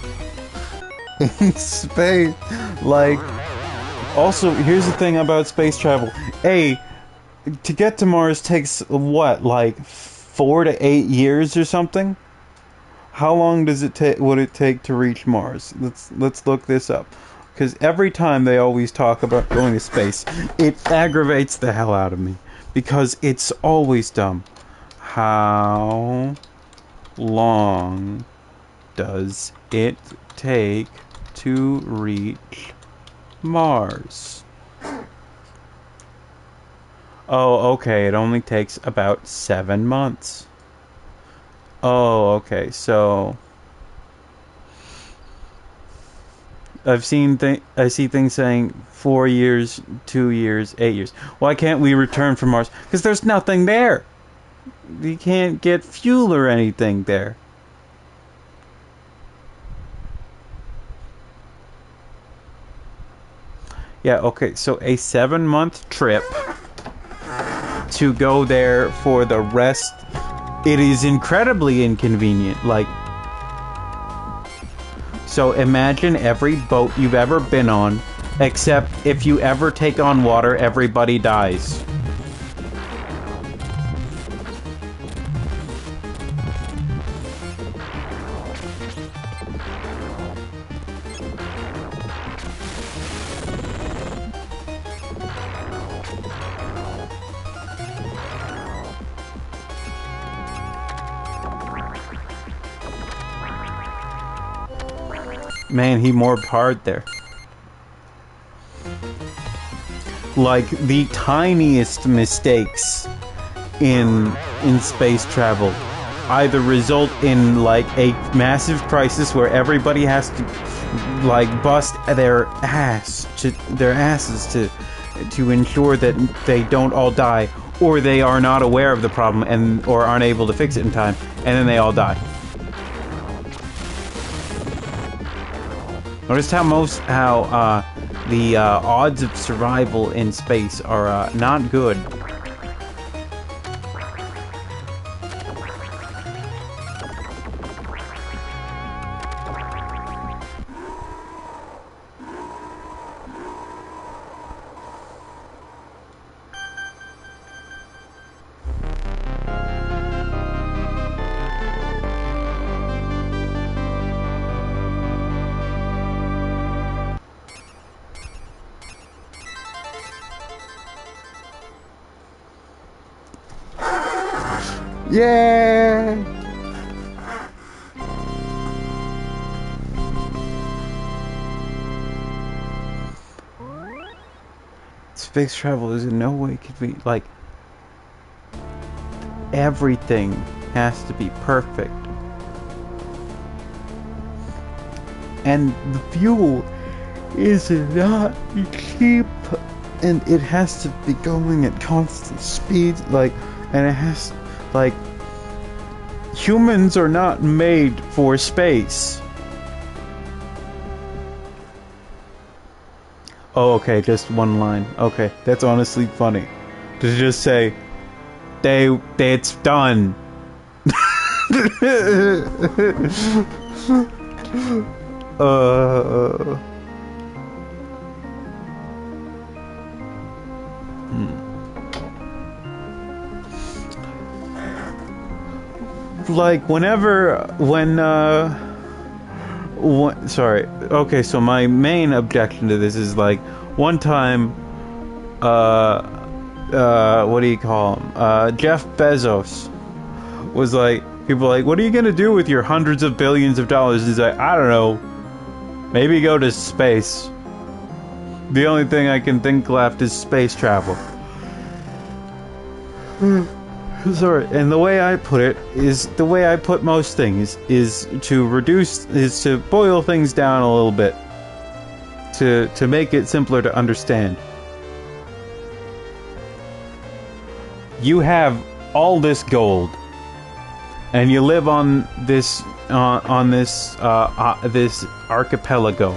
in space. Like, also, here's the thing about space travel. A, to get to Mars takes what, like 4 to 8 years or something? How long does it take? Would it take to reach Mars? Let's look this up, because every time they always talk about going to space, it aggravates the hell out of me because it's always dumb. How long does it take to reach Mars? Oh, okay. It only takes about 7 months. Oh, okay, so I see things saying 4 years, 2 years, 8 years. Why can't we return from Mars? Because there's nothing there. You can't get fuel or anything there. Yeah, okay, so a 7-month trip to go there for the rest. It is incredibly inconvenient, like, so imagine every boat you've ever been on, except if you ever take on water, everybody dies. Man, he morbed hard there. Like, the tiniest mistakes in space travel either result in, like, a massive crisis where everybody has to, like, bust their asses to ensure that they don't all die, or they are not aware of the problem or aren't able to fix it in time, and then they all die. Notice how the odds of survival in space are not good. Yeah! Space travel is in no way convenient. Like, everything has to be perfect. And the fuel is not cheap, and it has to be going at constant speed, like, and it has Like, humans are not made for space. Oh, okay, just one line. Okay, that's honestly funny. To just say, it's done. Like, sorry. Okay, so my main objection to this is, like, one time, what do you call him? Jeff Bezos was like, people were like, what are you gonna do with your hundreds of billions of dollars? He's like, I don't know. Maybe go to space. The only thing I can think left is space travel. Sorry, and the way I put it is the way I put most things is to boil things down a little bit to make it simpler to understand. You have all this gold, and you live on this this archipelago,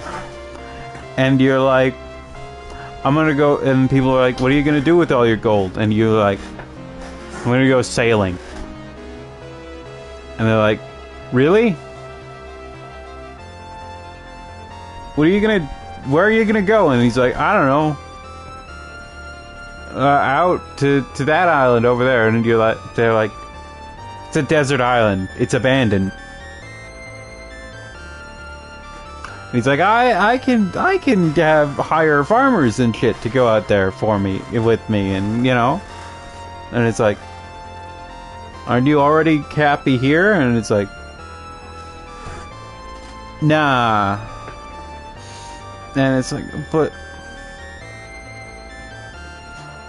and you're like, I'm gonna go, and people are like, what are you gonna do with all your gold? And you're like, I'm gonna go sailing. And they're like, really? Where are you gonna go? And he's like, I don't know. Out to that island over there. And they're like, it's a desert island. It's abandoned. And he's like, I can hire farmers and shit to go out there with me, and you know. And it's like, aren't you already happy here? And it's like, nah. And it's like, but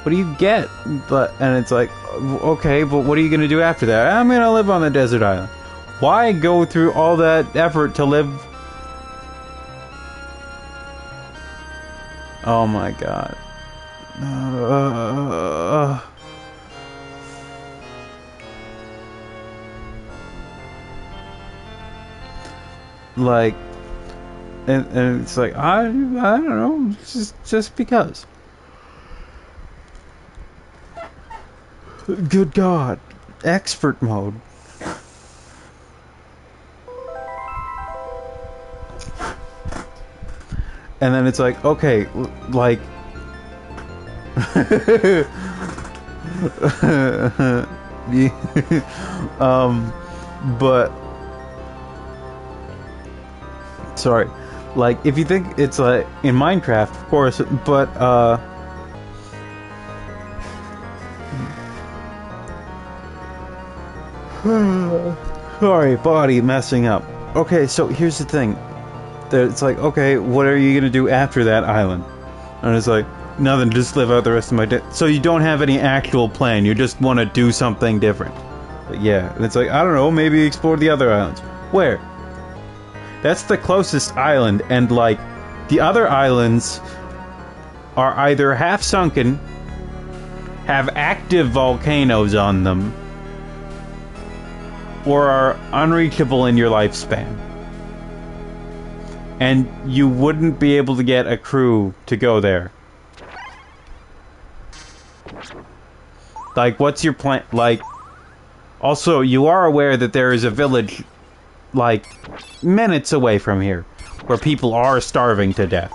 what do you get? And it's like, okay, but what are you gonna do after that? I'm gonna live on the desert island. Why go through all that effort to live? Oh my god. Like, and it's like, I don't know, just because. Good God, expert mode. And then it's like, okay, like, but. Sorry, like, if you think it's like in Minecraft, of course, but sorry, body messing up. Okay, so here's the thing. It's like, okay, what are you gonna do after that island? And it's like, nothing, just live out the rest of my day. So you don't have any actual plan, you just want to do something different. But yeah, and it's like, I don't know, maybe explore the other islands. Where? That's the closest island, and like, the other islands are either half sunken, have active volcanoes on them, or are unreachable in your lifespan. And you wouldn't be able to get a crew to go there. Like, what's your plan? Like, also, you are aware that there is a village, like, minutes away from here, where people are starving to death.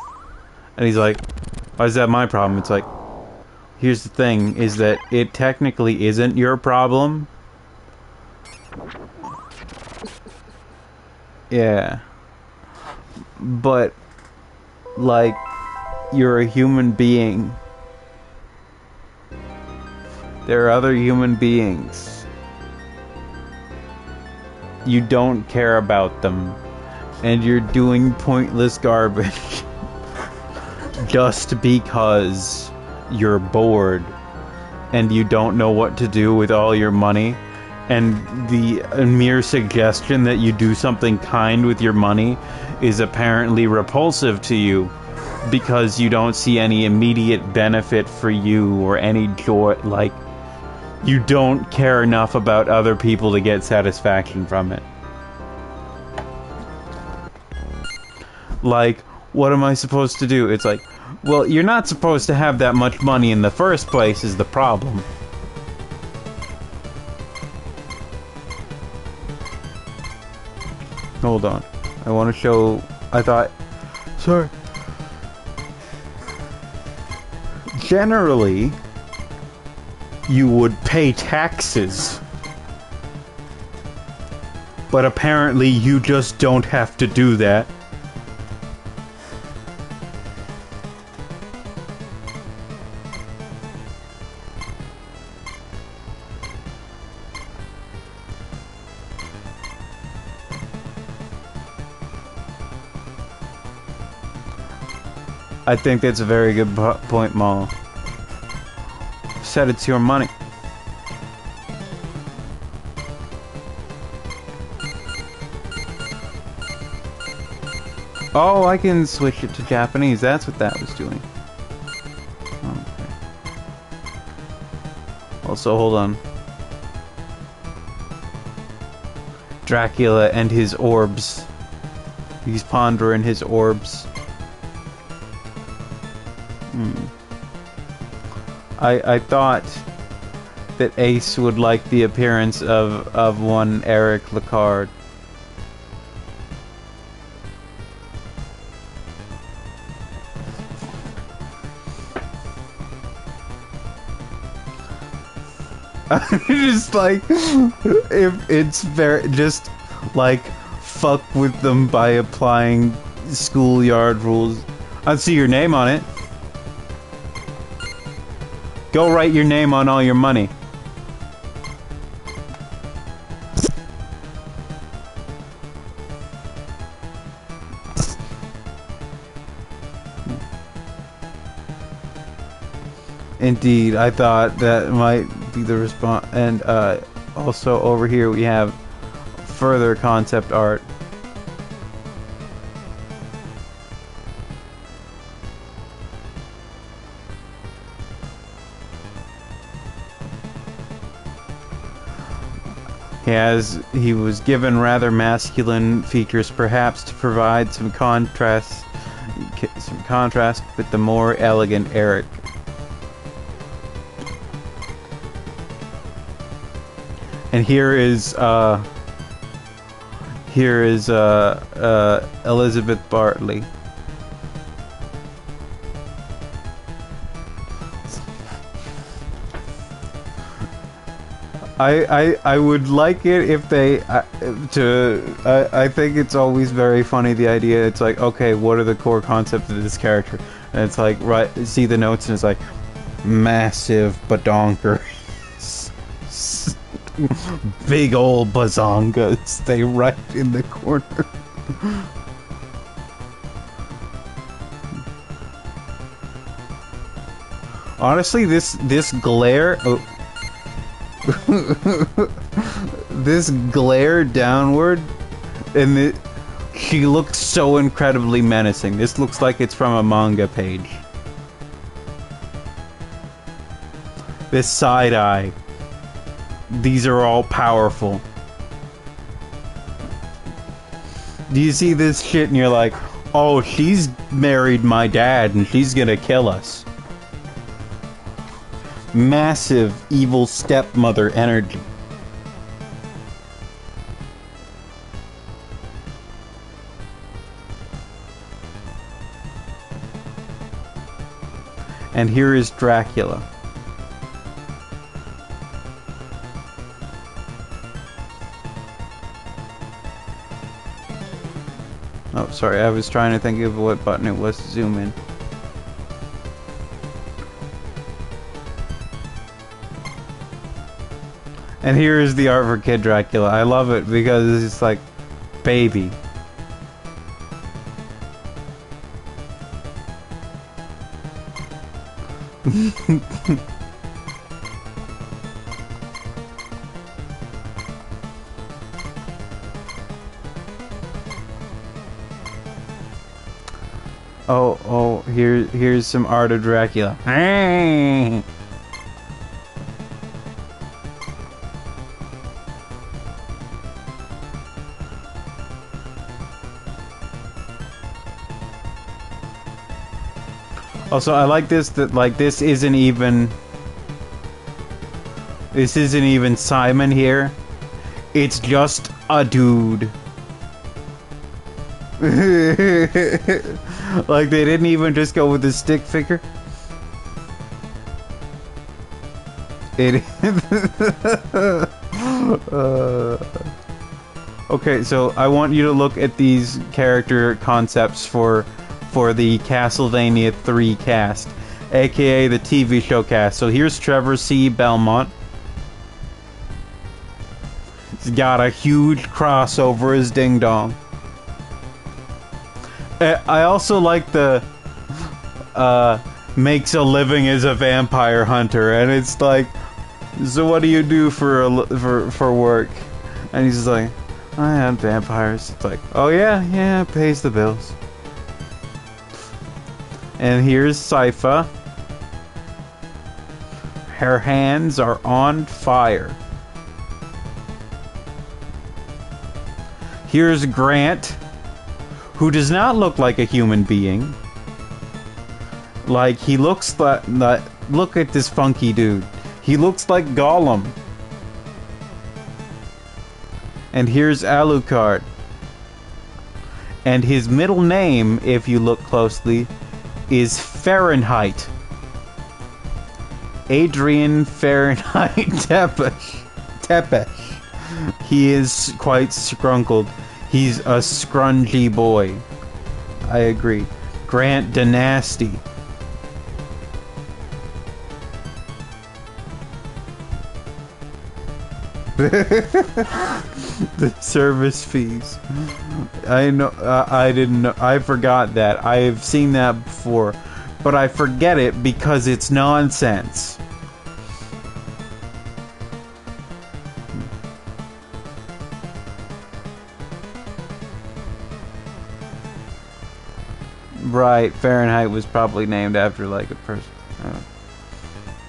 And he's like, why is that my problem? It's like, here's the thing, is that it technically isn't your problem. Yeah. But, like, you're a human being. There are other human beings. You don't care about them. And you're doing pointless garbage. Just because you're bored. And you don't know what to do with all your money. And the mere suggestion that you do something kind with your money is apparently repulsive to you. Because you don't see any immediate benefit for you or any joy, like, you don't care enough about other people to get satisfaction from it. Like, what am I supposed to do? It's like, well, you're not supposed to have that much money in the first place is the problem. Hold on. I want to show... I thought... Sorry. Generally, you would pay taxes. But apparently you just don't have to do that. I think that's a very good point, Mall. Said it's your money. Oh, I can switch it to Japanese. That's what that was doing. Okay. Also, hold on. Dracula and his orbs. He's pondering his orbs. I thought that Ace would like the appearance of one Eric Lecard. Just like, if it's very, just like, fuck with them by applying schoolyard rules. I see your name on it. Go write your name on all your money. Indeed, I thought that might be the response. And also over here we have further concept art. He was given rather masculine features, perhaps to provide some contrast with the more elegant Eric. And here is Elizabeth Bartley. I would like it if they I think it's always very funny, the idea. It's like, okay, what are the core concepts of this character? And it's like, right, see the notes and it's like massive badonker. Big old bazongas. They right in the corner. Honestly, this glare. Oh. This glare downward, and she looks so incredibly menacing. This looks like it's from a manga page. This side eye. These are all powerful. Do you see this shit and you're like, oh, she's married my dad and she's gonna kill us. Massive evil stepmother energy. And here is Dracula. Oh, sorry, I was trying to think of what button it was to zoom in. And here is the art for Kid Dracula. I love it because it's like, baby. Oh, here's some art of Dracula. Also, I like this that like this isn't even Simon here. It's just a dude. Like they didn't even just go with the stick figure. It Okay, so I want you to look at these character concepts for the Castlevania 3 cast, aka the TV show cast. So here's Trevor C. Belmont. He's got a huge cross over his ding dong. I also like the makes a living as a vampire hunter, and it's like, so what do you do for work? And he's like, I hunt vampires. It's like, oh yeah, pays the bills. And here's Sypha. Her hands are on fire. Here's Grant, who does not look like a human being. Like, he looks like... Look at this funky dude. He looks like Gollum. And here's Alucard. And his middle name, if you look closely, is Fahrenheit. Adrian Fahrenheit Tepesh. He is quite scrunkled. He's a scrungy boy. I agree. Grant Dynasty. The service fees. I know. I didn't know. I forgot that. I've seen that before, but I forget it because it's nonsense. Right, Fahrenheit was probably named after like a person.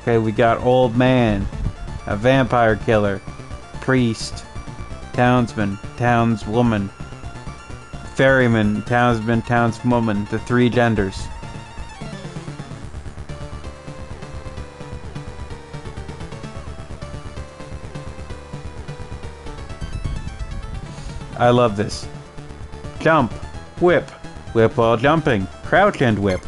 Okay, we got old man, a vampire killer, priest, townsman, townswoman, ferryman, townsman, townswoman, the three genders. I love this. Jump, whip, whip while jumping, crouch and whip.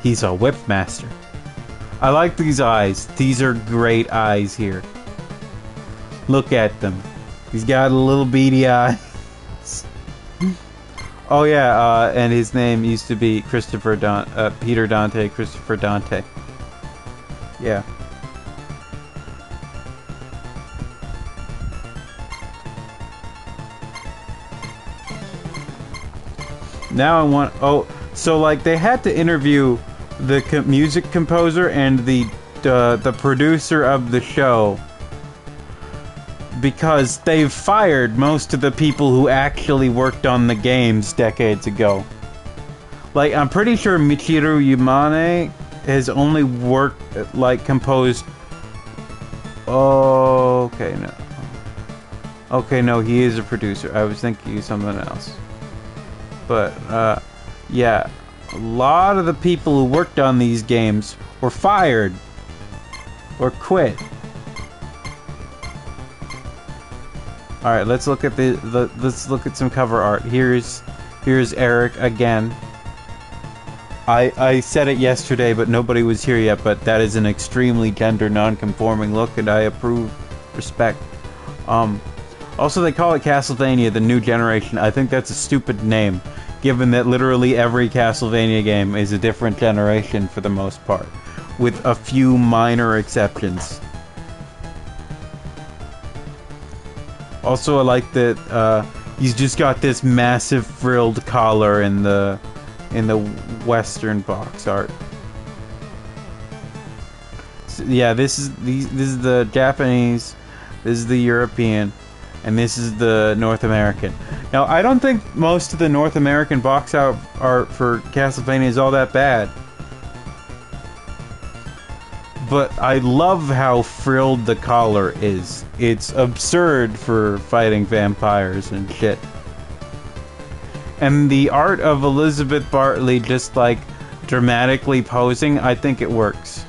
He's a whip master. I like these eyes. These are great eyes here. Look at them. He's got a little beady eye. Oh yeah, and his name used to be Peter Dante, Christopher Dante. Yeah. Now I want... Oh, so like they had to interview the music composer and the producer of the show because they've fired most of the people who actually worked on the games decades ago. Like, I'm pretty sure Michiru Yamane has only worked, like, composed... Oh, okay, no. Okay, no, he is a producer. I was thinking of something else. But, yeah. A lot of the people who worked on these games were fired. Or quit. Alright, let's look at let's look at some cover art. Here's Eric again. I said it yesterday, but nobody was here yet, but that is an extremely gender non-conforming look, and I approve. Respect. Also, they call it Castlevania, the new generation. I think that's a stupid name, given that literally every Castlevania game is a different generation for the most part, with a few minor exceptions. Also, I like that he's just got this massive frilled collar in the Western box art. So, yeah, this is the Japanese, this is the European, and this is the North American. Now, I don't think most of the North American box art for Castlevania is all that bad. But I love how frilled the collar is. It's absurd for fighting vampires and shit. And the art of Elizabeth Bartley just like dramatically posing, I think it works.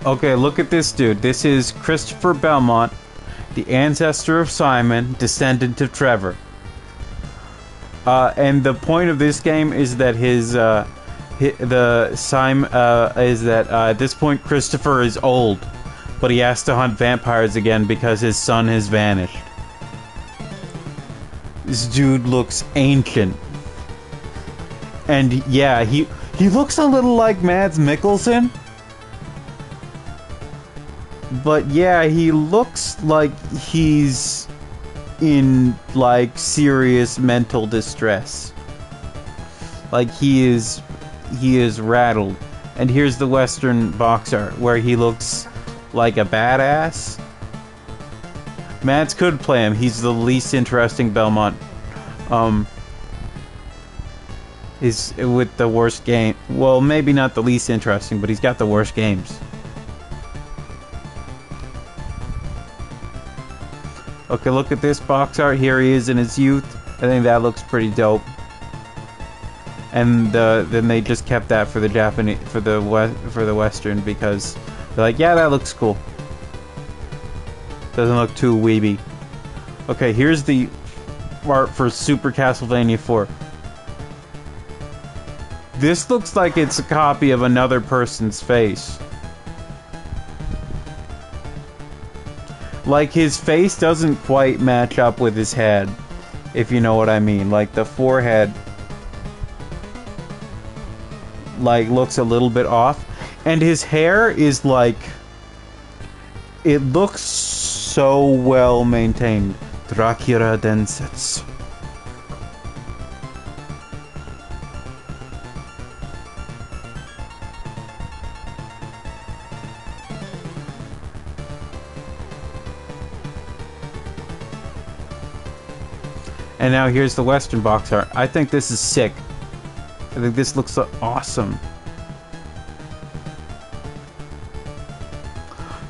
Okay, look at this dude. This is Christopher Belmont, the ancestor of Simon, descendant of Trevor. And the point of this game is that at this point Christopher is old, but he has to hunt vampires again because his son has vanished. This dude looks ancient. And yeah, he looks a little like Mads Mikkelsen. But yeah, he looks like he's in like serious mental distress. Like he is rattled. And here's the Western box art where he looks like a badass. Mads could play him. He's the least interesting Belmont. Is with the worst game. Well, maybe not the least interesting, but he's got the worst games. Okay, look at this box art. Here he is in his youth. I think that looks pretty dope. And then they just kept that for the Japanese, for the Western, because they're like, yeah, that looks cool. Doesn't look too weeby. Okay, here's the art for Super Castlevania 4. This looks like it's a copy of another person's face. Like, his face doesn't quite match up with his head, if you know what I mean. Like, the forehead, like, looks a little bit off. And his hair is, like, it looks so well maintained. Dracula Densetsu. And now here's the Western box art. I think this is sick. I think this looks awesome.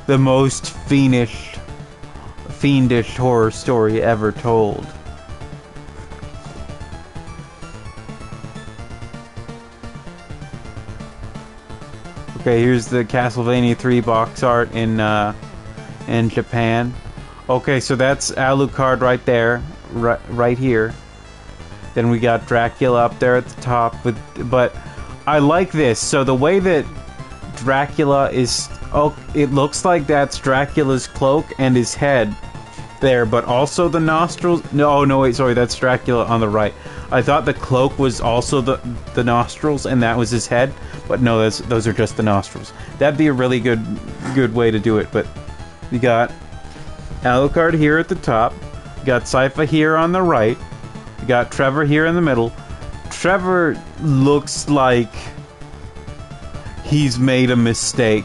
The most fiendish horror story ever told. Okay, here's the Castlevania 3 box art in Japan. Okay, so that's Alucard right there. Right here. Then we got Dracula up there at the top, but I like this. So the way that Dracula is, oh, it looks like that's Dracula's cloak and his head there, but also the nostrils. No, wait, sorry, that's Dracula on the right. I thought the cloak was also the nostrils and that was his head, but no, those are just the nostrils. That'd be a really good way to do it. But you got Alucard here at the top. You got Sypha here on the right. You got Trevor here in the middle. Trevor looks like he's made a mistake.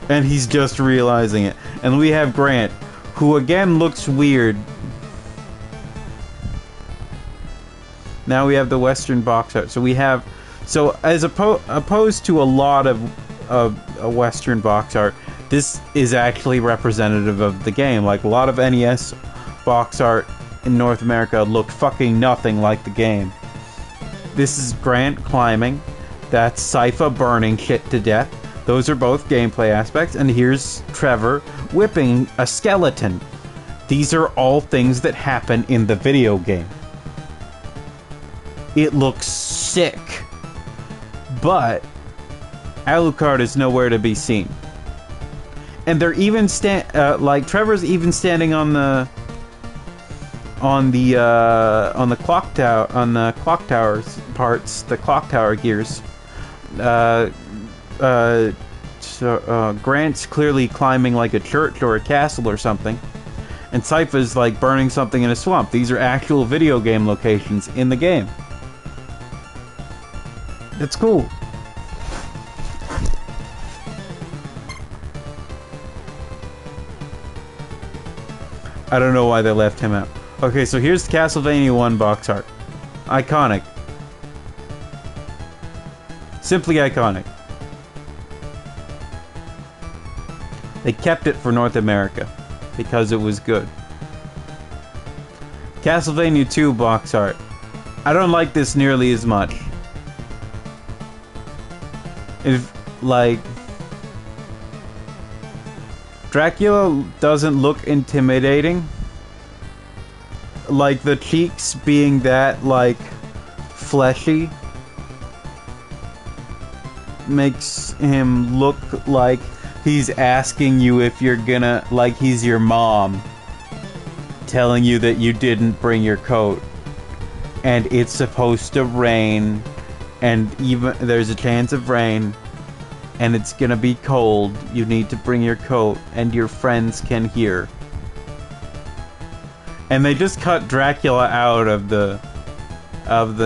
And he's just realizing it. And we have Grant, who again looks weird. Now we have the Western box art. So we have... So as opposed to a lot of a Western box art, this is actually representative of the game. Like, a lot of NES box art in North America looked fucking nothing like the game. This is Grant climbing. That's Sypha burning shit to death. Those are both gameplay aspects. And here's Trevor whipping a skeleton. These are all things that happen in the video game. It looks sick. But Alucard is nowhere to be seen. And they're even like Trevor's even standing on the clock tower's parts, the clock tower gears. Grant's clearly climbing like a church or a castle or something, and Sypha's like burning something in a swamp. These are actual video game locations in the game. It's cool. I don't know why they left him out. Okay, so here's the Castlevania 1 box art. Iconic. Simply iconic. They kept it for North America because it was good. Castlevania 2 box art. I don't like this nearly as much. If, like... Dracula doesn't look intimidating. Like, the cheeks being that, like, fleshy makes him look like he's asking you if you're gonna, like he's your mom telling you that you didn't bring your coat and it's supposed to rain and even there's a chance of rain and it's gonna be cold. You need to bring your coat and your friends can hear. And they just cut Dracula out of the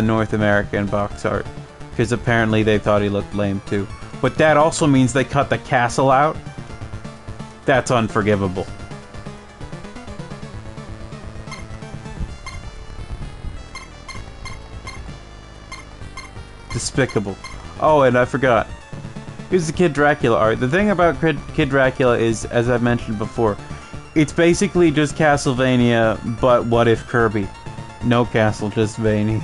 North American box art because apparently they thought he looked lame too. But that also means they cut the castle out. That's unforgivable. Despicable. Oh, and I forgot. Here's the Kid Dracula art. The thing about Kid Dracula is, as I've mentioned before, it's basically just Castlevania, but what if Kirby? No castle, just Vania.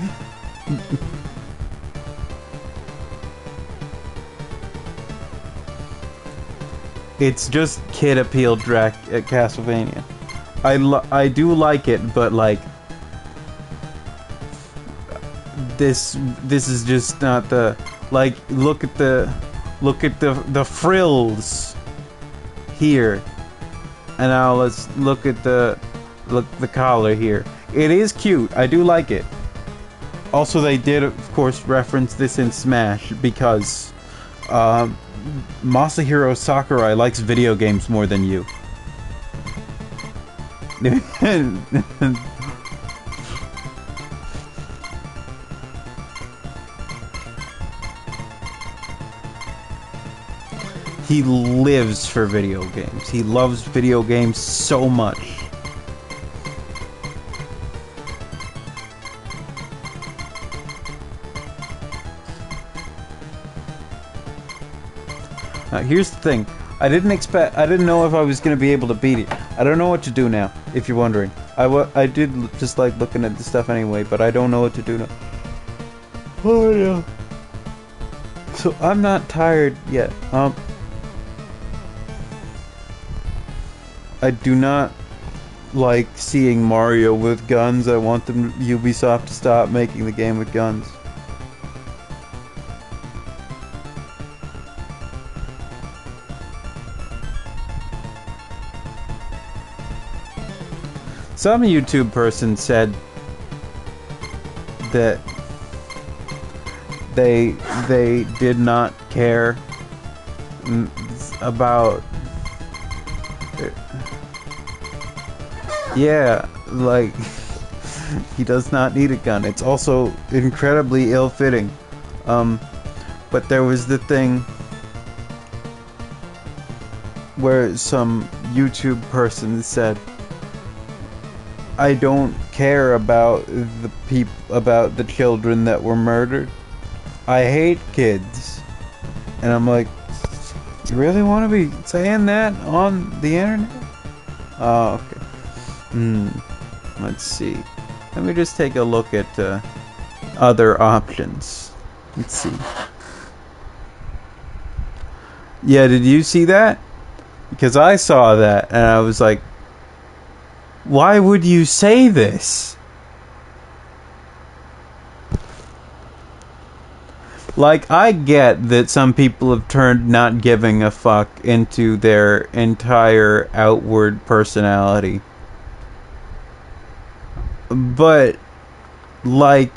It's just kid appeal at Castlevania. I do like it, but like this is just not the like. Look at the frills here, and now let's look at the collar here. It is cute. I do like it. Also, they did of course reference this in Smash because Masahiro Sakurai likes video games more than you. He lives for video games. He loves video games so much. Here's the thing. I didn't know if I was gonna be able to beat it. I don't know what to do now, if you're wondering. I did just like looking at the stuff anyway, but I don't know what to do now. Oh yeah. So I'm not tired yet. I do not like seeing Mario with guns. I want Ubisoft to stop making the game with guns. Some YouTube person said that they did not care about, yeah, like he does not need a gun. It's also incredibly ill-fitting. But there was the thing where some YouTube person said, I don't care about the children that were murdered. I hate kids. And I'm like, you really want to be saying that on the internet? Oh, okay. Let's see. Let me just take a look at other options. Let's see. Yeah, did you see that? Because I saw that and I was like, why would you say this? Like, I get that some people have turned not giving a fuck into their entire outward personality. But, like,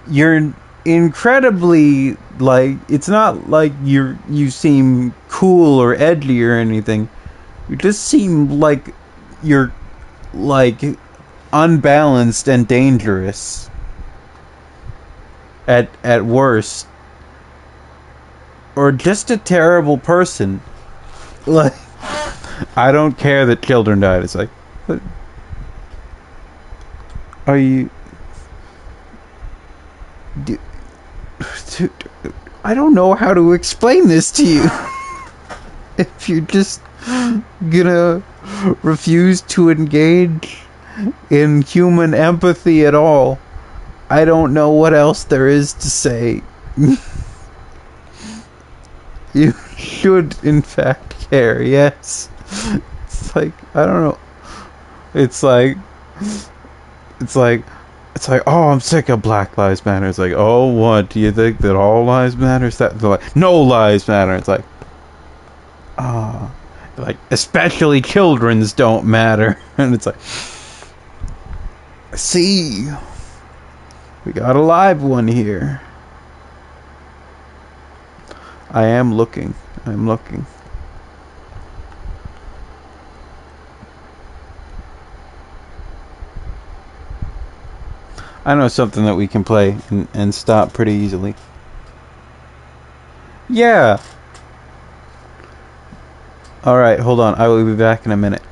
you're incredibly, like, it's not like you seem cool or edgy or anything. You just seem like you're, like, unbalanced and dangerous at worst, or just a terrible person. Like, I don't care that children died. It's like, What? Are you... I don't know how to explain this to you. If you're just gonna refuse to engage in human empathy at all, I don't know what else there is to say. You should, in fact, care, yes. It's like, I don't know. It's like, oh, I'm sick of Black Lives Matter. It's like, oh, what? Do you think that all lives matter? They're like, no lives matter. It's like, ah, like, especially children's don't matter. And it's like, see, we got a live one here. I am looking. I'm looking. I know something that we can play and stop pretty easily. Yeah. Alright, hold on. I will be back in a minute.